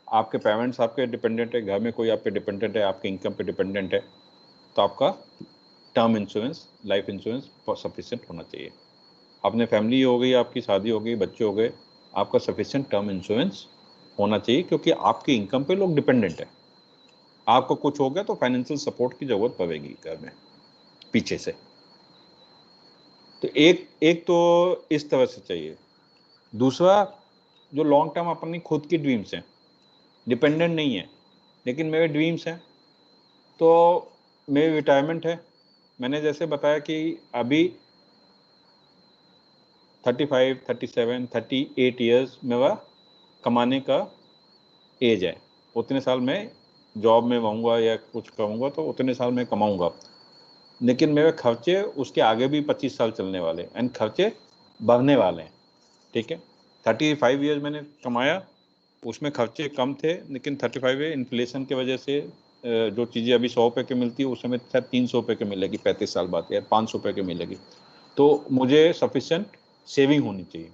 आपके पेरेंट्स आपके डिपेंडेंट है, घर में कोई आप पे डिपेंडेंट है, आपके इनकम पे डिपेंडेंट है, तो आपका term insurance, life insurance sufficient होना चाहिए। अपने फैमिली हो गई, आपकी शादी हो गई, बच्चे हो गए, आपका सफिशिएंट टर्म इंश्योरेंस होना चाहिए, क्योंकि आपकी इनकम पे लोग डिपेंडेंट है। आपको कुछ हो गया तो फाइनेंशियल सपोर्ट की जरूरत पड़ेगी घर में पीछे से। तो एक तो इस तरह से चाहिए। दूसरा, जो लॉन्ग टर्म अपनी खुद की ड्रीम्स हैं, डिपेंडेंट नहीं है लेकिन मेरे ड्रीम्स हैं, तो मेरी रिटायरमेंट है, मैंने जैसे बताया कि अभी 35, 37, 38 ईयर्स मेरा कमाने का एज है, उतने साल में जॉब में रहूँगा या कुछ करूँगा तो उतने साल में कमाऊँगा, लेकिन मेरे खर्चे उसके आगे भी 25 साल चलने वाले एंड खर्चे बढ़ने वाले हैं, ठीक है। 35 ईयर्स मैंने कमाया, उसमें खर्चे कम थे, लेकिन 35 ईयर इन्फ्लेशन की वजह से जो चीज़ें अभी 100 रुपये की मिलती है उस समय शायद 300 रुपये की मिलेगी 35 साल बाद, या 500 रुपये की मिलेगी। तो मुझे सफिशेंट सेविंग होनी चाहिए,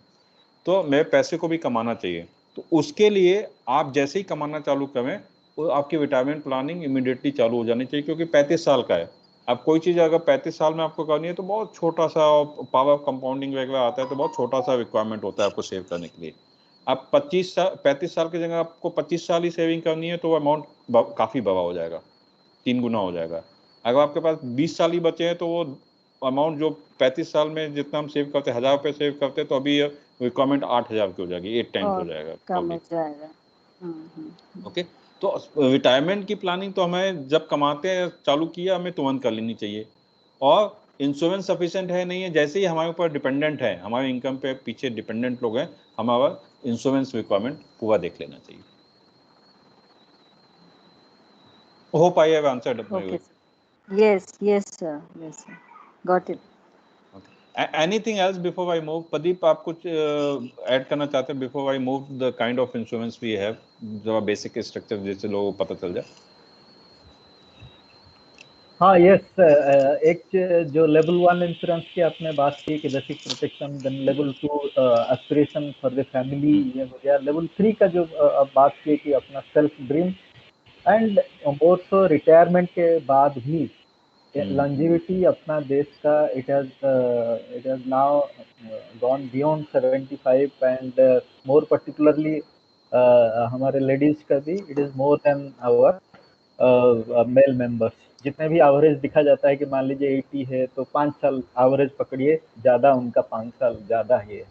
तो मैं पैसे को भी कमाना चाहिए। तो उसके लिए आप जैसे ही कमाना चालू करें वो आपकी रिटायरमेंट प्लानिंग इमीडिएटली चालू हो जानी चाहिए, क्योंकि 35 साल का है। अब कोई चीज़ अगर 35 साल में आपको करनी है तो बहुत छोटा सा पावर कंपाउंडिंग वगैरह आता है, तो बहुत छोटा सा रिक्वायरमेंट होता है आपको सेव करने के लिए। अब 35 साल की जगह आपको 25 साल ही सेविंग करनी है तो अमाउंट काफ़ी बड़ा हो जाएगा, 3 गुना हो जाएगा। अगर आपके पास 20 साल ही बचे हैं तो वो अमाउंट जो 35 साल में जितना हम सेव करते हैं, 1000 रुपये सेव करते हैं, तो अभी रिक्वायरमेंट 8000 की हो जाएगी, 8 टाइम्स हो जाएगा कम हो जाएगा। ओके। तो रिटायरमेंट की प्लानिंग तो हमें जब कमाते हैं चालू किया हमें तुरंत कर लेनी चाहिए। और इंश्योरेंस सफिशिएंट है नहीं है, जैसे ही हमारे ऊपर डिपेंडेंट है, हमारे इनकम पे पीछे डिपेंडेंट लोग हैं, हमारा इंश्योरेंस रिक्वायरमेंट पूरा देख लेना चाहिए। Hope I have answered my Okay. Yes, sir. Got it. Anything else before I move? Pradeep, आप कुछ ऐड करना चाहते हैं before I move the kind of insurance we have, जो बेसिक स्ट्रक्चर जिससे लोगों को पता चल जाए? हाँ, यस। एक जो लेवल 1 इंश्योरेंस की आपने बात की कि basic protection, then level 2 aspiration for the family, ये हो गया। लेवल 3 का जो अब बात की कि अपना self dream and more so retirement के बाद भी लॉन्जिविटी अपना देश का it has now gone beyond 75 and more particularly हमारे लेडीज का भी it is more than our male members. जितने भी एवरेज दिखा जाता है कि मान लीजिए 80 है तो 5 साल एवरेज पकड़िए, ज़्यादा उनका 5 साल ज़्यादा है।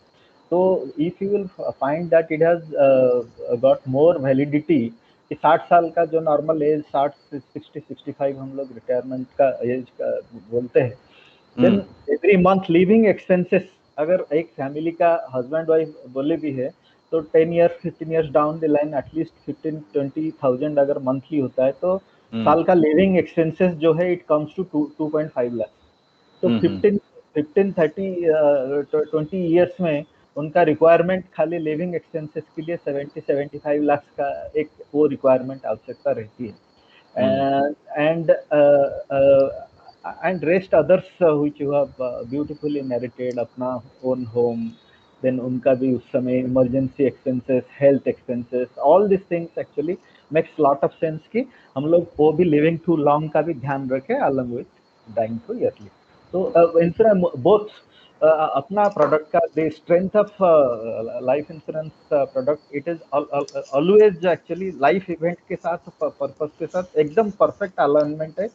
तो if you will find that it has got more validity कि 60 साल का जो नॉर्मल एज 60 से 65 हम लोग रिटायरमेंट का एज का बोलते हैं, then every month living expenses अगर एक फैमिली का हस्बैंड वाइफ बोले भी है तो 10 years 15 years down the line at least 15-20,000 अगर मंथली होता है तो साल का लिविंग एक्सपेंसेस जो है इट कम्स टू 2.5 लाख। तो 20 ईयर्स में उनका रिक्वायरमेंट खाली लिविंग एक्सपेंसेस के लिए 70-75 लाख का एक वो रिक्वायरमेंट आवश्यकता रहती है। And rest others which you have beautifully narrated, अपना ओन होम, देन उनका भी उस समय emergency expenses, health expenses, all this things actually makes lot of sense कि हम लोग वो भी लिविंग टू लॉन्ग का भी ध्यान रखें along with dying too early. तो इंश्योरेंस बोथ अपना प्रोडक्ट का the strength of life insurance product it is always actually life event के साथ पर्पस के साथ एकदम परफेक्ट अलाइनमेंट है,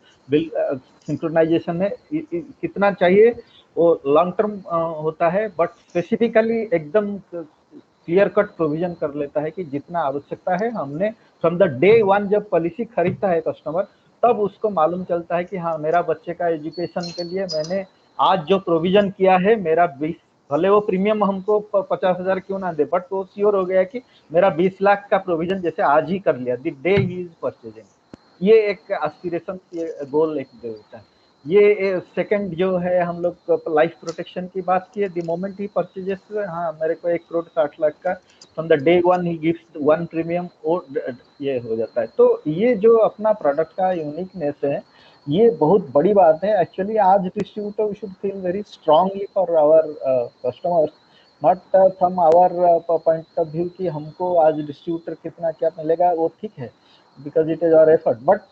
सिंक्रोनाइजेशन है। कितना चाहिए वो लॉन्ग टर्म होता है, बट स्पेसिफिकली एकदम क्लियर कट प्रोविजन कर लेता है कि जितना आवश्यकता है हमने फ्रॉम द डे 1 जब पॉलिसी खरीदता है कस्टमर तब उसको मालूम चलता है कि हाँ मेरा बच्चे का एजुकेशन के लिए मैंने आज जो प्रोविजन किया है, मेरा 20 भले वो प्रीमियम हमको 50,000 क्यों ना दे, बट वो श्योर हो गया कि मेरा 20 लाख का प्रोविजन जैसे आज ही कर लिया the day he is purchasing. ये एक एस्पिरेशन, ये गोल एक होता है। ये सेकंड जो है हम लोग लाइफ प्रोटेक्शन की बात की है, द मोमेंट ही परचेजेस, हाँ मेरे को 1 करोड़ 60 लाख का from the day 1 he gives 1 premium, ये हो जाता है। तो ये जो अपना प्रोडक्ट का यूनिकनेस है, ये बहुत बड़ी बात है एक्चुअली। आज distributor should feel very strongly for our customers, not from our point of view कि हमको आज डिस्ट्रीब्यूटर कितना क्या मिलेगा, वो ठीक है because it is our effort, but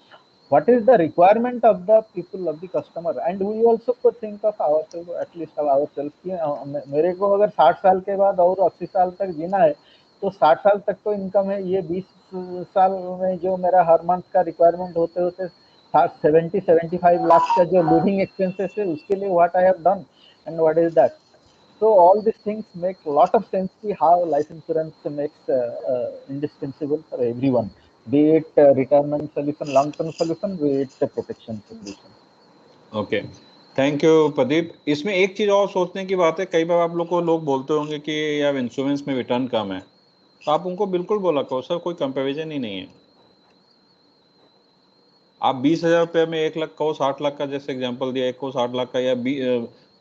what is the requirement of the people, of the customer, and we also could think of ourselves, at least of ourselves कि मेरे को अगर 60 साल के बाद और 80 साल तक जीना है तो 60 साल तक तो इनकम है, ये 20 साल में जो मेरा हर मंथ का रिक्वायरमेंट होते होते 70-75 लाख का जो लिविंग एक्सपेंसेस है उसके लिए what I have done and what is that. So all these things make a lot of sense कि how life insurance makes indispensable for everyone, be it retirement solution, long-term solution, be it protection solution. Okay, thank you Pradeep. इसमें एक चीज़ और सोचने की बात है, कई बार आप लोग बोलते होंगे कि यार इंश्योरेंस में रिटर्न कम है, तो आप उनको बिल्कुल बोला करो सर कोई कंपैरिजन ही नहीं है। आप 20,000 रुपये में 1 लाख कहो, 60 लाख का जैसे एग्जांपल दिया, एक को 60 लाख का, या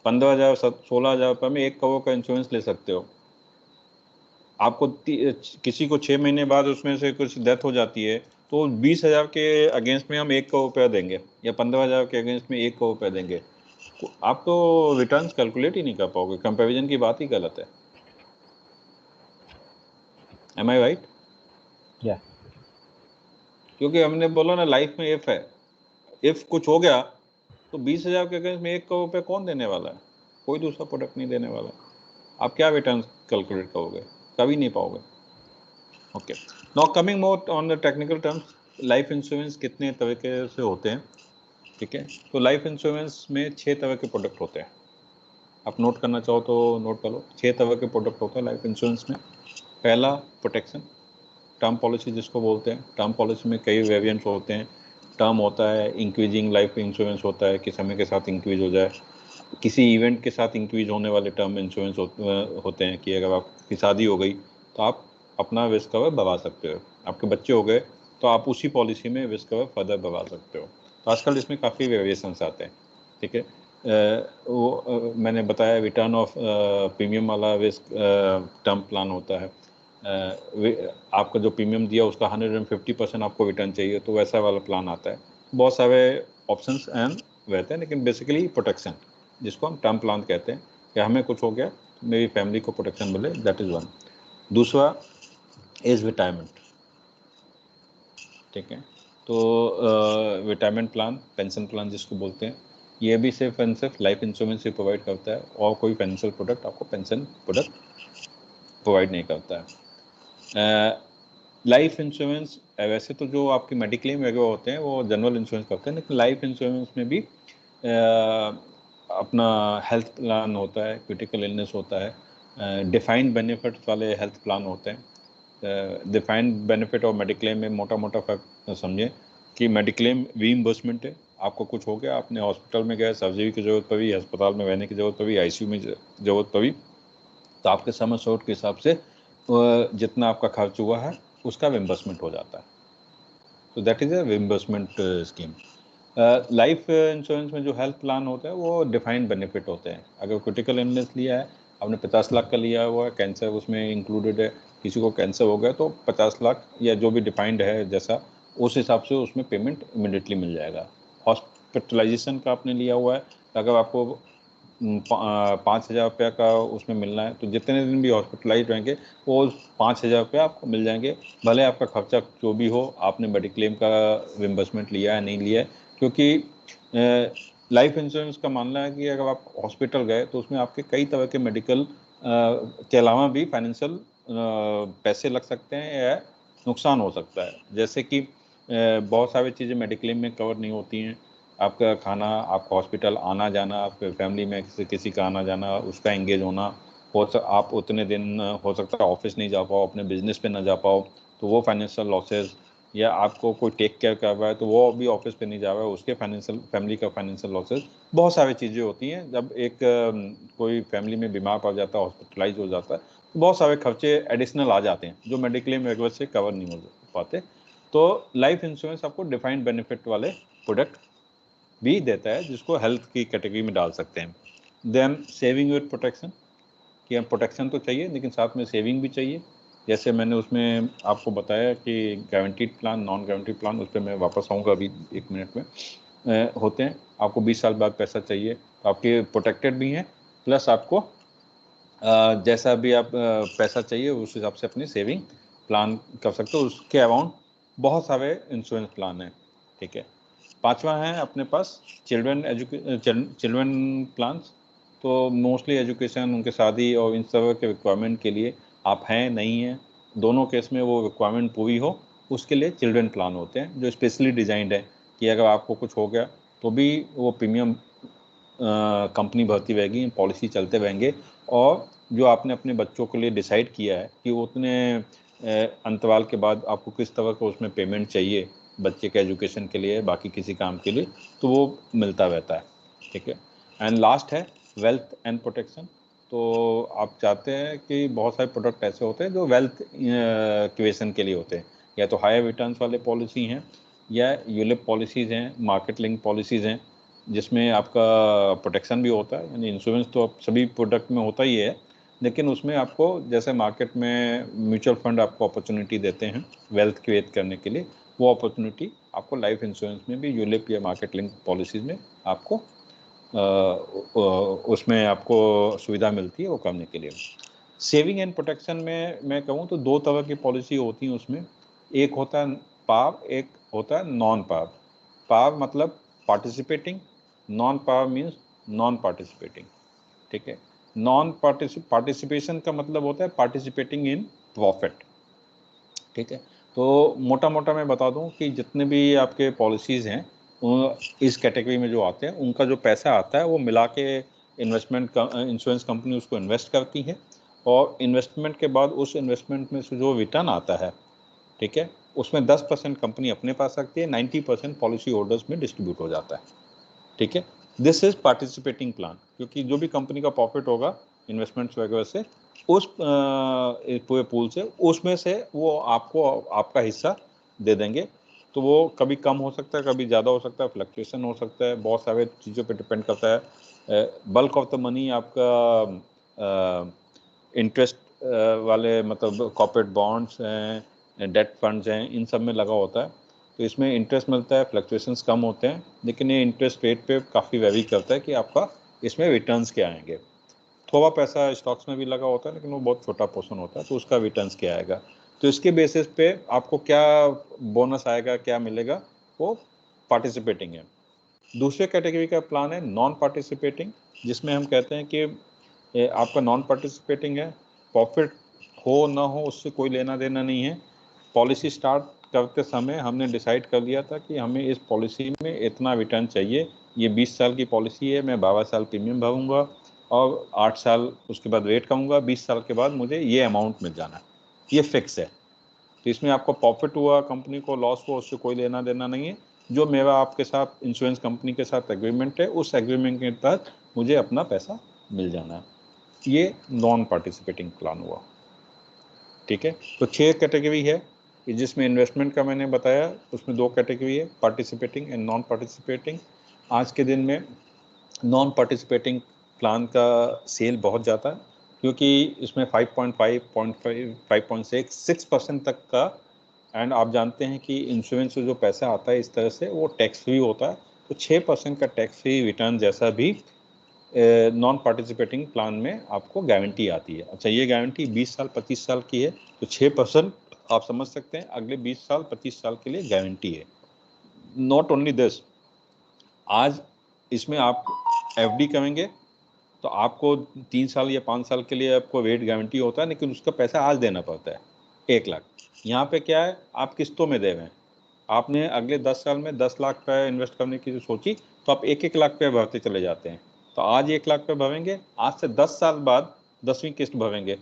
15,000 16,000 रुपये में 1 करोड़ का इंश्योरेंस ले सकते हो। आपको किसी को 6 महीने बाद उसमें से कुछ डेथ हो जाती है तो 20,000 के अगेंस्ट में हम 1 करोड़ रुपया देंगे, या 15,000 के अगेंस्ट में 1 करोड़ रुपया देंगे। आप तो रिटर्न्स कैलकुलेट ही नहीं कर पाओगे, कंपैरिजन की बात ही गलत है। Am I right? Yeah. क्योंकि हमने बोला ना लाइफ में इफ है, इफ कुछ हो गया तो 20,000 के अगेंस्ट में 1 करोड़ रुपये कौन देने वाला है? कोई दूसरा प्रोडक्ट नहीं देने वाला। आप क्या रिटर्न कैलकुलेट करोगे? कभी नहीं पाओगे। Okay, now coming more on the technical terms, life insurance कितने तरीके से होते हैं, ठीक है? तो लाइफ इंश्योरेंस में 6 तरह के प्रोडक्ट होते हैं। आप नोट करना चाहो तो नोट कर लो। 6 तरह के प्रोडक्ट होते हैं लाइफ इंश्योरेंस में। पहला प्रोटेक्शन, टर्म पॉलिसी जिसको बोलते हैं। टर्म पॉलिसी में कई वेरिएंट्स होते हैं। टर्म होता है, इंक्रीजिंग लाइफ इंश्योरेंस होता है कि समय के साथ इंक्रीज हो जाए। किसी इवेंट के साथ इंक्रीज होने वाले टर्म इंश्योरेंस होते हैं कि अगर आपकी शादी हो गई तो आप अपना रिस्क कवर बढ़ा सकते हो। आपके बच्चे हो गए तो आप उसी पॉलिसी में रिस्क कवर फर्दर बढ़ा सकते हो। तो आजकल इसमें काफ़ी वेरिएशंस आते हैं, ठीक है? मैंने बताया रिटर्न ऑफ प्रीमियम वाला रिस्क टर्म प्लान होता है। आपका जो प्रीमियम दिया उसका 150% आपको रिटर्न चाहिए तो वैसा वाला प्लान आता है। बहुत सारे ऑप्शंस एंड रहते हैं, लेकिन बेसिकली प्रोटेक्शन जिसको हम टर्म प्लान कहते हैं कि हमें कुछ हो गया मेरी फैमिली को प्रोटेक्शन मिले, दैट इज़ वन। दूसरा एज रिटायरमेंट, ठीक है? तो रिटायरमेंट प्लान, पेंशन प्लान जिसको बोलते हैं, ये भी सिर्फ एंड सिर्फ लाइफ इंश्योरेंस ही प्रोवाइड करता है और कोई फाइनेंशियल प्रोडक्ट आपको पेंशन प्रोडक्ट प्रोवाइड नहीं करता है। लाइफ इंश्योरेंस वैसे तो जो आपकी मेडिक्लेम वगैरह होते हैं वो जनरल इंश्योरेंस करते हैं, लेकिन लाइफ इंश्योरेंस में भी अपना हेल्थ प्लान होता है, क्रिटिकल इलनेस होता है, डिफाइंड बेनिफिट वाले हेल्थ प्लान होते हैं। डिफाइंड बेनिफिट और मेडिक्लेम में मोटा मोटा फर्क समझें कि मेडिक्लेम रीइंबर्समेंट है। आपको कुछ हो गया, आपने हॉस्पिटल में गए, सर्जरी की ज़रूरत पड़ी, अस्पताल में रहने की ज़रूरत पड़ी, आईसीयू में ज़रूरत पड़ी, तो आपके समय शॉर्ट के हिसाब से जितना आपका खर्च हुआ है उसका रिम्बर्समेंट हो जाता है। तो that is a reimbursement scheme. Life insurance में जो हेल्थ प्लान होता है वो डिफाइंड बेनिफिट होते हैं। अगर क्रिटिकल इलनेस लिया है आपने 50 लाख का लिया हुआ है, कैंसर उसमें इंक्लूडेड है, किसी को कैंसर हो गया तो 50 लाख या जो भी डिफाइंड है जैसा, उस हिसाब से उसमें पेमेंट इमिडिएटली मिल जाएगा। हॉस्पिटलाइजेशन का आपने लिया हुआ है, अगर आपको 5,000 रुपये का उसमें मिलना है तो जितने दिन भी हॉस्पिटलाइज रहेंगे वो 5,000 रुपये आपको मिल जाएंगे, भले आपका खर्चा जो भी हो। आपने मेडिक्लेम का रिम्बर्समेंट लिया है नहीं लिया है, क्योंकि लाइफ इंश्योरेंस का मानना है कि अगर आप हॉस्पिटल गए तो उसमें आपके कई तरह के मेडिकल के अलावा भी फाइनेंशियल पैसे लग सकते हैं या नुकसान हो सकता है। जैसे कि बहुत सारी चीज़ें मेडिक्लेम में कवर नहीं होती हैं। आपका खाना, आपका हॉस्पिटल आना जाना, आपके फैमिली में किसी का आना जाना, उसका एंगेज होना, आप उतने दिन हो सकता है ऑफिस नहीं जा पाओ, अपने बिजनेस पे ना जा पाओ, तो वो फाइनेंशियल लॉसेस, या आपको कोई टेक केयर कर रहा है तो वो भी ऑफिस पे नहीं जा रहा है, उसके फाइनेंशियल, फैमिली का फाइनेंशियल लॉसेस, बहुत सारी चीज़ें होती हैं। जब एक कोई फैमिली में बीमार पड़ जाता है, हॉस्पिटलाइज हो जाता है, तो बहुत सारे खर्चे एडिशनल आ जाते हैं जो मेडिक्लेम वगैरह से कवर नहीं हो पाते। तो लाइफ इंश्योरेंस आपको डिफाइंड बेनिफिट वाले प्रोडक्ट भी देता है जिसको हेल्थ की कैटेगरी में डाल सकते हैं। देन सेविंग विद प्रोटेक्शन, कि हम प्रोटेक्शन तो चाहिए लेकिन साथ में सेविंग भी चाहिए। जैसे मैंने उसमें आपको बताया कि guaranteed plan, non guaranteed plan, उस पर मैं वापस आऊँगा अभी 1 मिनट में। होते हैं, आपको 20 साल बाद पैसा चाहिए तो आपके प्रोटेक्टेड भी हैं, प्लस आपको जैसा भी आप पैसा चाहिए उस हिसाब से अपनी सेविंग प्लान कर सकते हो। उसके अराउंड बहुत सारे इंश्योरेंस प्लान हैं, ठीक है? 5वां है अपने पास चिल्ड्रन प्लान्स। तो मोस्टली एजुकेशन, उनके शादी और इन सब के रिक्वायरमेंट के लिए आप हैं नहीं हैं, दोनों केस में वो रिक्वायरमेंट पूरी हो, उसके लिए चिल्ड्रन प्लान होते हैं जो स्पेशली डिज़ाइंड है कि अगर आपको कुछ हो गया तो भी वो प्रीमियम कंपनी भरती रहेगी, पॉलिसी चलते रहेंगे, और जो आपने अपने बच्चों के लिए डिसाइड किया है कि उतने अंतराल के बाद आपको किस तरह का उसमें पेमेंट चाहिए बच्चे के एजुकेशन के लिए, बाकी किसी काम के लिए, तो वो मिलता रहता है, ठीक है? एंड लास्ट है वेल्थ एंड प्रोटेक्शन। तो आप चाहते हैं कि बहुत सारे प्रोडक्ट ऐसे होते हैं जो वेल्थ क्रिएशन के लिए होते हैं, या तो हायर रिटर्न्स वाले पॉलिसी हैं, या यूलिप पॉलिसीज़ हैं, मार्केट लिंक पॉलिसीज़ हैं, जिसमें आपका प्रोटेक्शन भी होता है। यानी इंश्योरेंस तो अब सभी प्रोडक्ट में होता ही है, लेकिन उसमें आपको जैसे मार्केट में म्यूचुअल फंड आपको अपॉर्चुनिटी देते हैं वेल्थ क्रिएट करने के लिए, वो अपॉर्चुनिटी आपको लाइफ इंश्योरेंस में भी, यूलिप या मार्केट लिंक पॉलिसीज़ में आपको उसमें आपको सुविधा मिलती है वो करने के लिए। सेविंग एंड प्रोटेक्शन में मैं कहूँ तो 2 तरह की पॉलिसी होती हैं उसमें। एक होता है पार, एक होता है नॉन पावर। पावर मतलब participating, non power means non participating. ठीक है, नॉन पार्टिसिपेशन का मतलब होता है पार्टिसिपेटिंग इन प्रॉफिट। ठीक है, तो मोटा मोटा मैं बता दूं कि जितने भी आपके पॉलिसीज़ हैं इस कैटेगरी में जो आते हैं, उनका जो पैसा आता है वो मिला के इन्वेस्टमेंट इंश्योरेंस कंपनी उसको इन्वेस्ट करती है, और इन्वेस्टमेंट के बाद उस इन्वेस्टमेंट में से जो रिटर्न आता है, ठीक है, उसमें 10% कंपनी अपने पास रखती है, 90% पॉलिसी होल्डर्स में डिस्ट्रीब्यूट हो जाता है। ठीक है, दिस इज पार्टिसिपेटिंग प्लान, क्योंकि जो भी कंपनी का प्रॉफिट होगा इन्वेस्टमेंट्स वगैरह से, उस पूरे पूल से, उसमें से वो आपको आपका हिस्सा दे देंगे। तो वो कभी कम हो सकता है, कभी ज़्यादा हो सकता है, फ्लक्चुएशन हो सकता है, बहुत सारे चीज़ों पे डिपेंड करता है। बल्क ऑफ द मनी आपका इंटरेस्ट वाले मतलब कॉर्पोरेट बॉन्ड्स हैं, डेट फंड्स हैं, इन सब में लगा होता है, तो इसमें इंटरेस्ट मिलता है, फ्लक्चुएशंस कम होते हैं, लेकिन ये इंटरेस्ट रेट पे काफ़ी वेरी करता है कि आपका इसमें रिटर्न्स क्या आएंगे। थोड़ा पैसा स्टॉक्स में भी लगा होता है, लेकिन वो बहुत छोटा पोर्शन होता है, तो उसका रिटर्न्स क्या आएगा, तो इसके बेसिस पे आपको क्या बोनस आएगा, क्या मिलेगा, वो पार्टिसिपेटिंग है। दूसरे कैटेगरी का प्लान है नॉन पार्टिसिपेटिंग, जिसमें हम कहते हैं कि आपका नॉन पार्टिसिपेटिंग है, प्रॉफिट हो ना हो उससे कोई लेना देना नहीं है। पॉलिसी स्टार्ट करते समय हमने डिसाइड कर लिया था कि हमें इस पॉलिसी में इतना रिटर्न चाहिए, ये 20 साल की पॉलिसी है, मैं 12 साल प्रीमियम भरूंगा और 8 साल उसके बाद वेट करूँगा, 20 साल के बाद मुझे ये अमाउंट मिल जाना है, ये फिक्स है। तो इसमें आपको प्रॉफिट हुआ, कंपनी को लॉस हुआ, उससे कोई लेना देना नहीं है। जो मेरा आपके साथ इंश्योरेंस कंपनी के साथ एग्रीमेंट है, उस एग्रीमेंट के तहत मुझे अपना पैसा मिल जाना है। ये नॉन पार्टिसिपेटिंग प्लान हुआ। ठीक है, तो 6 कैटेगरी है, जिसमें इन्वेस्टमेंट का मैंने बताया, उसमें 2 कैटेगरी है, पार्टिसिपेटिंग एंड नॉन पार्टिसिपेटिंग। आज के दिन में नॉन पार्टिसिपेटिंग प्लान का सेल बहुत ज़्यादा है, क्योंकि इसमें 5.5, 5.6, 6% तक का, एंड आप जानते हैं कि इंश्योरेंस से जो पैसा आता है इस तरह से वो टैक्स फ्री होता है, तो 6% का टैक्स फ्री रिटर्न जैसा भी नॉन पार्टिसिपेटिंग प्लान में आपको गारंटी आती है। अच्छा, ये गारंटी 20 साल 25 साल की है, तो 6% आप समझ सकते हैं अगले 20 साल 25 साल के लिए गारंटी है। नॉट ओनली दिस, आज इसमें आप एफडी करेंगे तो आपको 3 साल या 5 साल के लिए आपको रेट गारंटी होता है, लेकिन उसका पैसा आज देना पड़ता है 1 लाख। यहाँ पे क्या है, आप किस्तों में दे रहे हैं। आपने अगले 10 साल में 10 लाख रुपये इन्वेस्ट करने की जो सोची, तो आप 1-1 लाख रुपये भरते चले जाते हैं। तो आज 1 लाख रुपये भरेंगे, आज से 10 साल बाद 10वीं किस्त भरेंगे,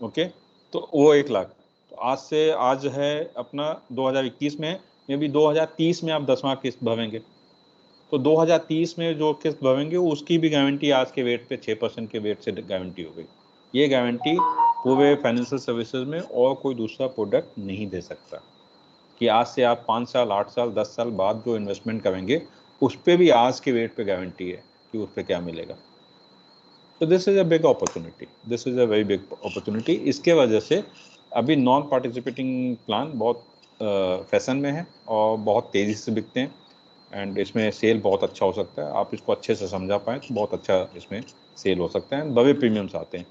ओके, तो वो 1 लाख। तो आज से, आज है अपना 2021 में, मे भी 2030 में आप 10वां किस्त भरेंगे, तो 2030 में जो किस्त भरेंगे उसकी भी गारंटी आज के रेट पे 6% के रेट से गारंटी हो गई। ये गारंटी पूरे फाइनेंशियल सर्विसेज में और कोई दूसरा प्रोडक्ट नहीं दे सकता, कि आज से आप 5 साल 8 साल 10 साल बाद जो इन्वेस्टमेंट करेंगे उस पर भी आज के रेट पे गारंटी है कि उस पर क्या मिलेगा। तो this is a big opportunity, this is a very big opportunity. इसके वजह से अभी नॉन पार्टिसिपेटिंग प्लान बहुत फैशन में है और बहुत तेज़ी से बिकते हैं, एंड इसमें सेल बहुत अच्छा हो सकता है। आप इसको अच्छे से समझा पाएँ तो बहुत अच्छा इसमें सेल हो सकता है। बड़े प्रीमियम्स आते हैं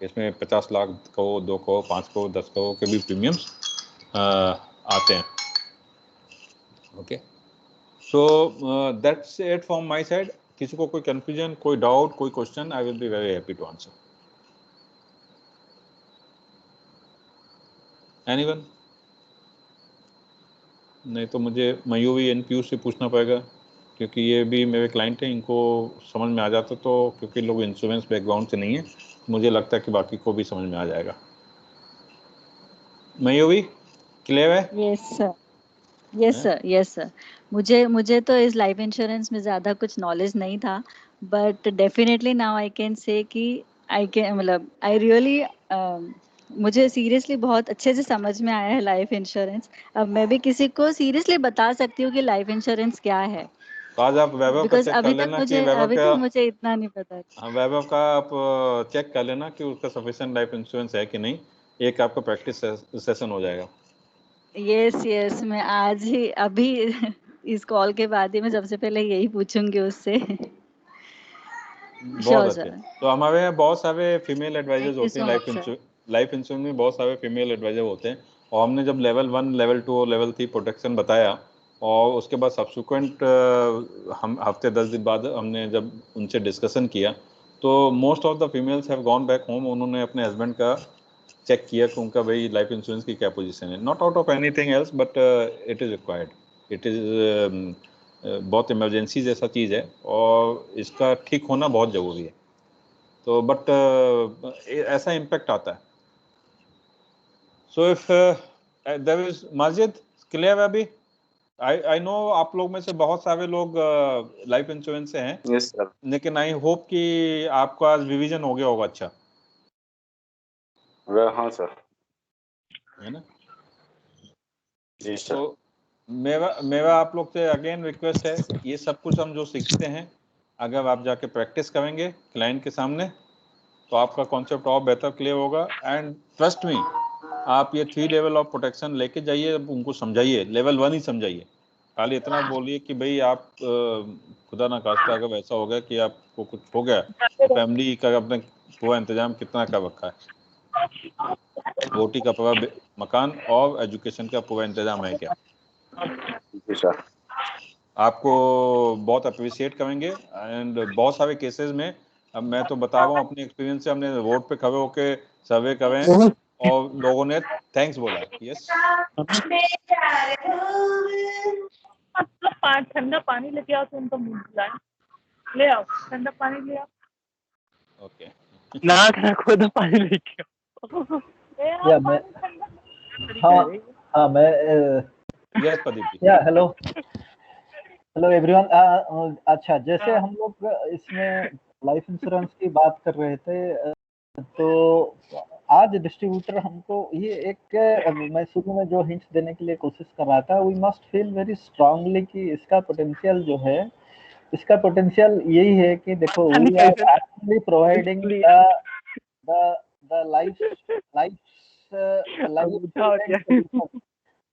इसमें, 50 लाख करोड़, 2 करोड़, 5 करोड़, 10 करोड़ के भी प्रीमियम्स आते हैं। Okay, so that's it from my side. किसी को कोई कंफ्यूजन, कोई डाउट, कोई question, I will be very happy to answer. Anyone? नहीं तो मुझे मयूरी एनपीयू से पूछना पड़ेगा, क्योंकि ये भी मेरे क्लाइंट हैं, इनको समझ में आ जाता, तो क्योंकि लोग इंश्योरेंस बैकग्राउंड से नहीं है, मुझे लगता है कि बाकी को भी समझ में आ जाएगा। मयूरी क्लियर है? Yes sir, yes sir, yes sir. मुझे तो इस लाइफ इंश्योरेंस में ज़्यादा कुछ नॉलेज नहीं था, but definitely now I can say कि आई कैन, मतलब आई रियली, मुझे सीरियसली बहुत अच्छे से समझ में आया है लाइफ इंश्योरेंस। अब मैं भी किसी को सीरियसली बता सकती हूँ कि लाइफ इंश्योरेंस क्या है, तो आज आप वैभव का बिकॉज चेक कर लेना कि वैभव अभी का, तक मुझे इतना नहीं पता है। हाँ, वैभव का आप चेक कर लेना कि उसका सफिशिएंट लाइफ इंश्योरेंस है कि नहीं। एक आपका प्रैक्टिस सेशन हो जाएगा। यस यस, मैं आज ही अभी इस कॉल के बाद ही मैं सबसे पहले यही पूछूंगी उससे। बहुत श्योर अच्छे। सर, तो हमारे यहाँ बहुत सारे फीमेल एडवाइजर्स थैंक यू होते हैं so much sir. Life insurance में बहुत सारे फीमेल एडवाइजर होते हैं, और हमने जब लेवल 1, लेवल 2 और लेवल 3 प्रोटेक्शन बताया, और उसके बाद सब्सिक्वेंट हम हफ्ते 10 दिन बाद हमने जब उनसे डिस्कशन किया, तो most of the females have gone back home. उन्होंने अपने हस्बैंड का चेक किया कि उनका भाई लाइफ इंश्योरेंस की क्या पोजीशन है, not out of anything else, but it is required, it is बहुत इमरजेंसी जैसा चीज़ है, और इसका ठीक होना बहुत ज़रूरी है। तो बट ऐसा इम्पैक्ट आता है। सो इफ देयर इज माजिद क्लियर अभी, आई नो आप लोग में से बहुत सारे लोग लाइफ इंश्योरेंस से हैं, यस सर। लेकिन आई होप कि आपका आज रिवीजन हो गया होगा अच्छा, हाँ सर। है ना? जी सर। तो मेरा आप लोग से अगेन रिक्वेस्ट है, ये सब कुछ हम जो सीखते हैं, अगर आप जाके प्रैक्टिस करेंगे क्लाइंट के सामने, तो आपका कॉन्सेप्ट और बेहतर क्लियर होगा। एंड ट्रस्ट मी, आप ये 3 लेवल ऑफ प्रोटेक्शन लेके जाइए, उनको समझाइए, लेवल 1 ही समझाइए। खाली इतना बोलिए कि भाई आप खुदा ना खास्ता अगर ऐसा हो गया कि आपको कुछ हो गया, तो फैमिली का अपने पूरा इंतजाम कितना कर रखा है, रोटी का पूरा मकान और एजुकेशन का पूरा इंतजाम है क्या। जी सर। आपको बहुत अप्रिशिएट करेंगे। एंड बहुत सारे केसेस में, अब मैं तो बता रहा हूँ अपनी एक्सपीरियंस से, हमने रोड पे खड़े होके सर्वे करे और लोगों ने थैंक्स बोला है। यस, ठंडा पानी लेके आओ तो उनका मुंह धुलाए, ले आओ ठंडा पानी ले आओ, ओके, नाक रखो तो पानी लेके आओ, ले आओ या मैं पानी ठंडा। हाँ मैं यस प्रदीप जी। या हेलो एवरीवन। अच्छा, जैसे हम लोग इसमें लाइफ इंश्योरेंस की बात कर रहे थे, तो आज डिस्ट्रीब्यूटर हमको ये एक मैं शुरू में जो हिंट्स देने के लिए कोशिश कर रहा था, we must feel very strongly कि इसका पोटेंशियल जो है, इसका पोटेंशियल यही है कि देखो, we are actually providing the life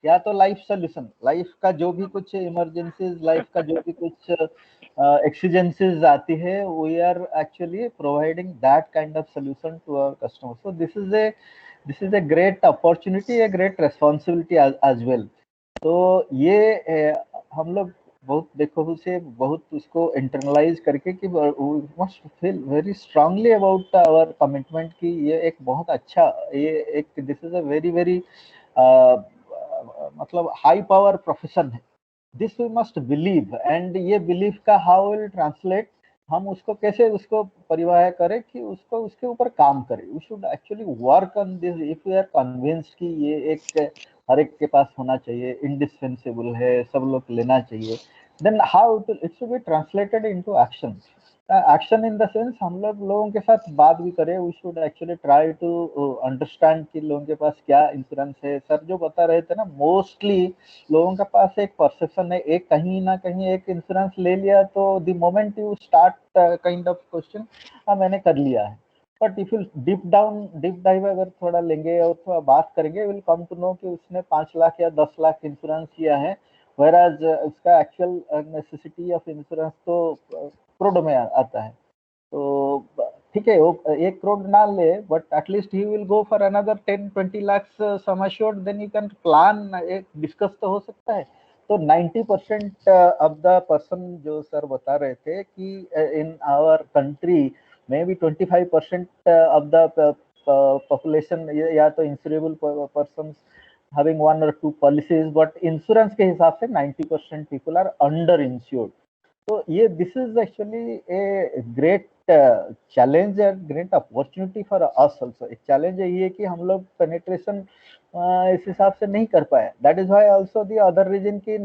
या तो लाइफ सोल्यूशन, लाइफ का जो भी कुछ इमरजेंसीज, लाइफ का जो भी कुछ एक्सीजेंसीज आती है, we are actually providing that kind of solution to our customer. So this is a great opportunity, a great responsibility as well. तो ये हम लोग बहुत देखो से बहुत उसको इंटरनलाइज करके कि we must feel very strongly about our commitment कि ये एक बहुत अच्छा, ये एक this is a very very मतलब हाई पावर प्रोफेशन है, this we must believe. And ये बिलीव का हाउ विल ट्रांसलेट, हम उसको कैसे उसको परिवाह करें कि उसको उसके ऊपर काम करें। We should actually work on this if we are convinced कि ये एक हर एक के पास होना चाहिए, इंडिस्पेंसेबल है, सब लोग लेना चाहिए, then how it should be translated into action. Action in the sense, हम लोगों के साथ बात भी करें, we should actually try to understand कि लोगों के पास क्या इंश्योरेंस है। सर जो बता रहे थे ना, मोस्टली लोगों के पास एक परसेप्शन है, एक कहीं ना कहीं एक इंश्योरेंस ले लिया तो the moment you start kind of question, मैंने कर लिया है। But if you deep dive अगर थोड़ा लेंगे और थोड़ा बात करेंगे, विल कम टू नो कि उसने 5 लाख या 10 लाख इंश्योरेंस किया है, whereas उसका एक्चुअल नेसेसिटी ऑफ इंश्योरेंस तो करोड़ में आता है। तो ठीक है, वो 1 करोड़ ना ले, but at least he will go for another 10-20 lakhs sum assured, then you can plan, एक डिस्कस तो हो सकता है। तो 90% ऑफ द पर्सन जो सर बता रहे थे कि इन आवर कंट्री में भी 25% ऑफ द पॉपुलेशन या तो insurable person having 1 or 2 policies, but insurance के हिसाब से 90% पीपल आर अंडर इंश्योर्ड। तो ये this is actually a great challenge and great opportunity for us also. एक चैलेंज है ये कि हम लोग पेनिट्रेशन इस हिसाब से नहीं कर पाए। That is why also the other reason की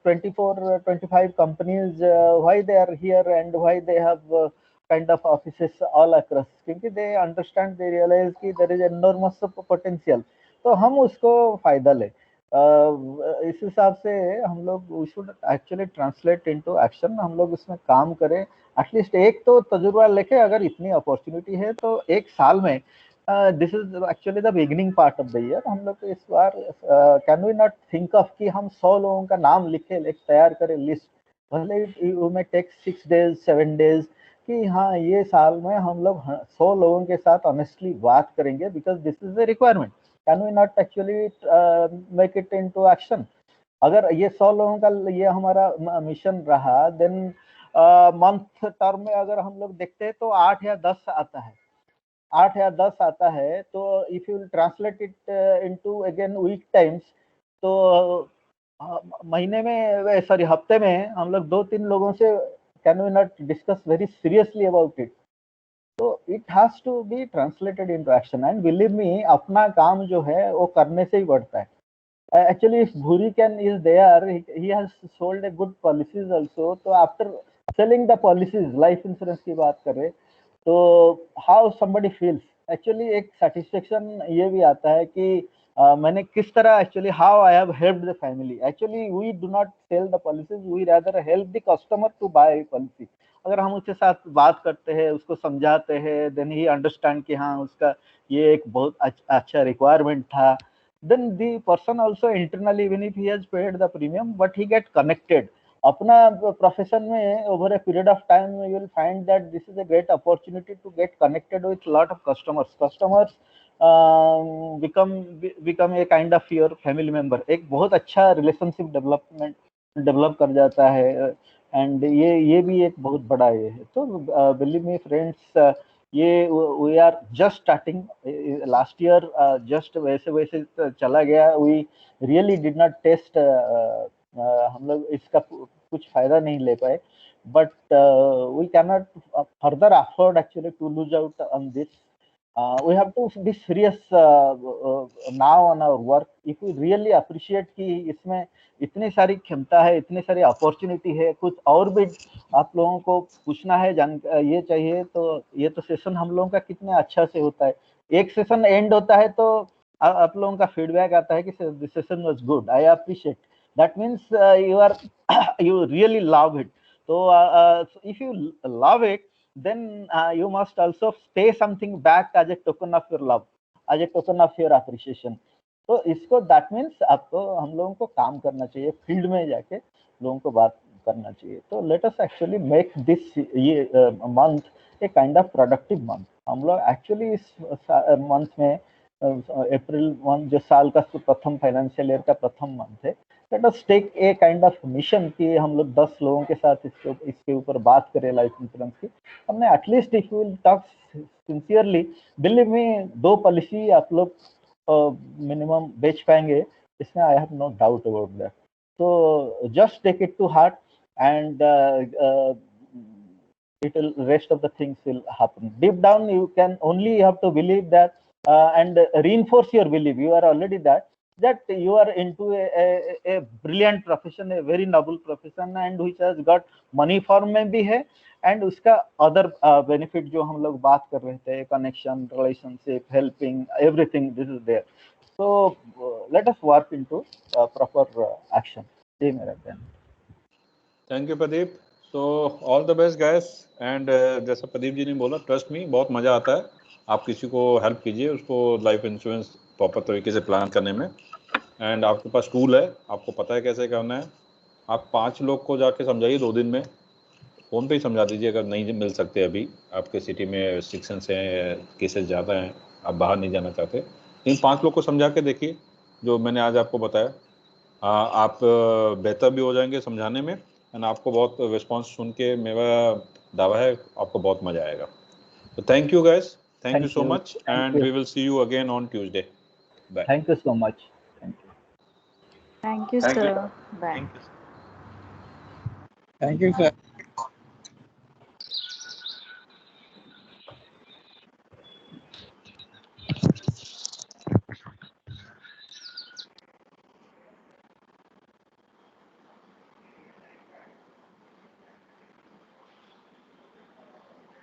24-25 companies why they are here and why they have kind of offices all across, क्योंकि they understand, they realize कि there is enormous potential, तो हम उसको फायदा ले। इस हिसाब से हम लोग we should actually translate into action, हम लोग इसमें काम करें। एटलीस्ट एक तो तजुर्बा लेके, अगर इतनी अपॉर्चुनिटी है तो एक साल में, this is actually the beginning part of the year, हम लोग इस बार can we not think of कि हम 100 लोगों का नाम लिखे, एक तैयार करें लिस्ट, भले यू में टेक 6 days 7 days, कि हाँ ये साल में हम लोग 100 लोगों के साथ ऑनेस्टली बात करेंगे, because this is the requirement. Can we not actually make it into action? अगर ये 100 लोगों का ये हमारा मिशन रहा, देन मंथ टर्म में अगर हम लोग देखते हैं तो 8 या 10 आता है, 8 या 10 आता है। तो if you translate it into again week times, तो महीने में, सॉरी हफ्ते में हम लोग 2-3 लोगों से can we not discuss very seriously about it? तो it has to be translated into action, and believe me, अपना काम जो है वो करने से ही बढ़ता है। Actually, if Bhuri can is there, he has sold a good policies also. So after selling the policies, life insurance की बात करें तो how somebody feels, actually एक satisfaction ये भी आता है कि मैंने किस तरह, actually how I have helped the family. Actually we do not sell the policies, we rather help the customer to buy policy. अगर हम उसके साथ बात करते हैं, उसको समझाते हैं, then he understand कि हाँ उसका ये एक बहुत अच्छा requirement था, then the person also internally, even if he has paid the premium, but he get connected. अपना profession में over a period of time you will find that this is a great opportunity to get connected with lot of customers become a kind of your family member. एक बहुत अच्छा relationship develop कर जाता है, and ये भी एक बहुत बड़ा ये है। तो believe me friends, ये we are just starting. Last year just वैसे चला गया, we really did not test, हम लोग इसका कुछ फायदा नहीं ले पाए, but we can not further afford actually to lose out on this. We have to be serious now on our work. If we really appreciate कि इसमें इतनी सारी क्षमता है, इतनी सारी अपॉर्चुनिटी है, कुछ और भी आप लोगों को पूछना है, ये चाहिए, तो ये तो सेशन हम लोगों का कितने अच्छा से होता है। एक सेशन एंड होता है तो आप लोगों का फीडबैक आता है कि this session was good, I appreciate, that means you really love it. So if you love it, then you must also pay something back as a token of your love, as a token of your appreciation. तो इसको that means आपको, हम लोगों को काम करना चाहिए, field में जाके लोगों को बात करना चाहिए। तो let us actually make this ये month a kind of productive month. हम लोग एक्चुअली इस मंथ में, अप्रैल मंथ जो साल का प्रथम फाइनेंशियल ईयर का प्रथम मंथ है, let us take a kind of mission कि हम लोग 10 लोगों के साथ इसके ऊपर बात करें लाइफ इंश्योरेंस की। हमने at least if you will talk sincerely, believe me, 2 policy आप लोग मिनिमम बेच पाएंगे, इसमें I have no doubt about that. So just take it to heart, and it will, rest of the things will happen. Deep down you can only have to believe that, and reinforce your belief. You are already that you are into a brilliant profession, a very noble profession, and which has got money form में भी है, and उसका other benefit जो हम लोग बात कर रहे थे, connection, relationship, helping, everything, this is there. So let us work into proper action. Thank you Pradeep. So all the best guys. And जैसा प्रदीप जी ने बोला, ट्रस्ट मी, बहुत मज़ा आता है। आप किसी को हेल्प कीजिए, उसको लाइफ इंश्योरेंस प्रॉपर तरीके से प्लान करने में। एंड आपके पास टूल है, आपको पता है कैसे करना है। आप 5 लोग को जाके समझाइए 2 दिन में, फ़ोन पे ही समझा दीजिए अगर नहीं मिल सकते। अभी आपके सिटी में रिस्ट्रिक्शंस हैं, केसेस ज़्यादा हैं, आप बाहर नहीं जाना चाहते, लेकिन 5 लोग को समझा के देखिए जो मैंने आज आपको बताया। आप बेहतर भी हो जाएंगे समझाने में, एंड आपको बहुत रिस्पॉन्स सुन के मेरा दावा है आपको बहुत मज़ा आएगा। तो thank you guys, thank you so much, and we will see you again on Tuesday. Bye. Thank you so much. Thank you, sir. Bye. Thank you, sir.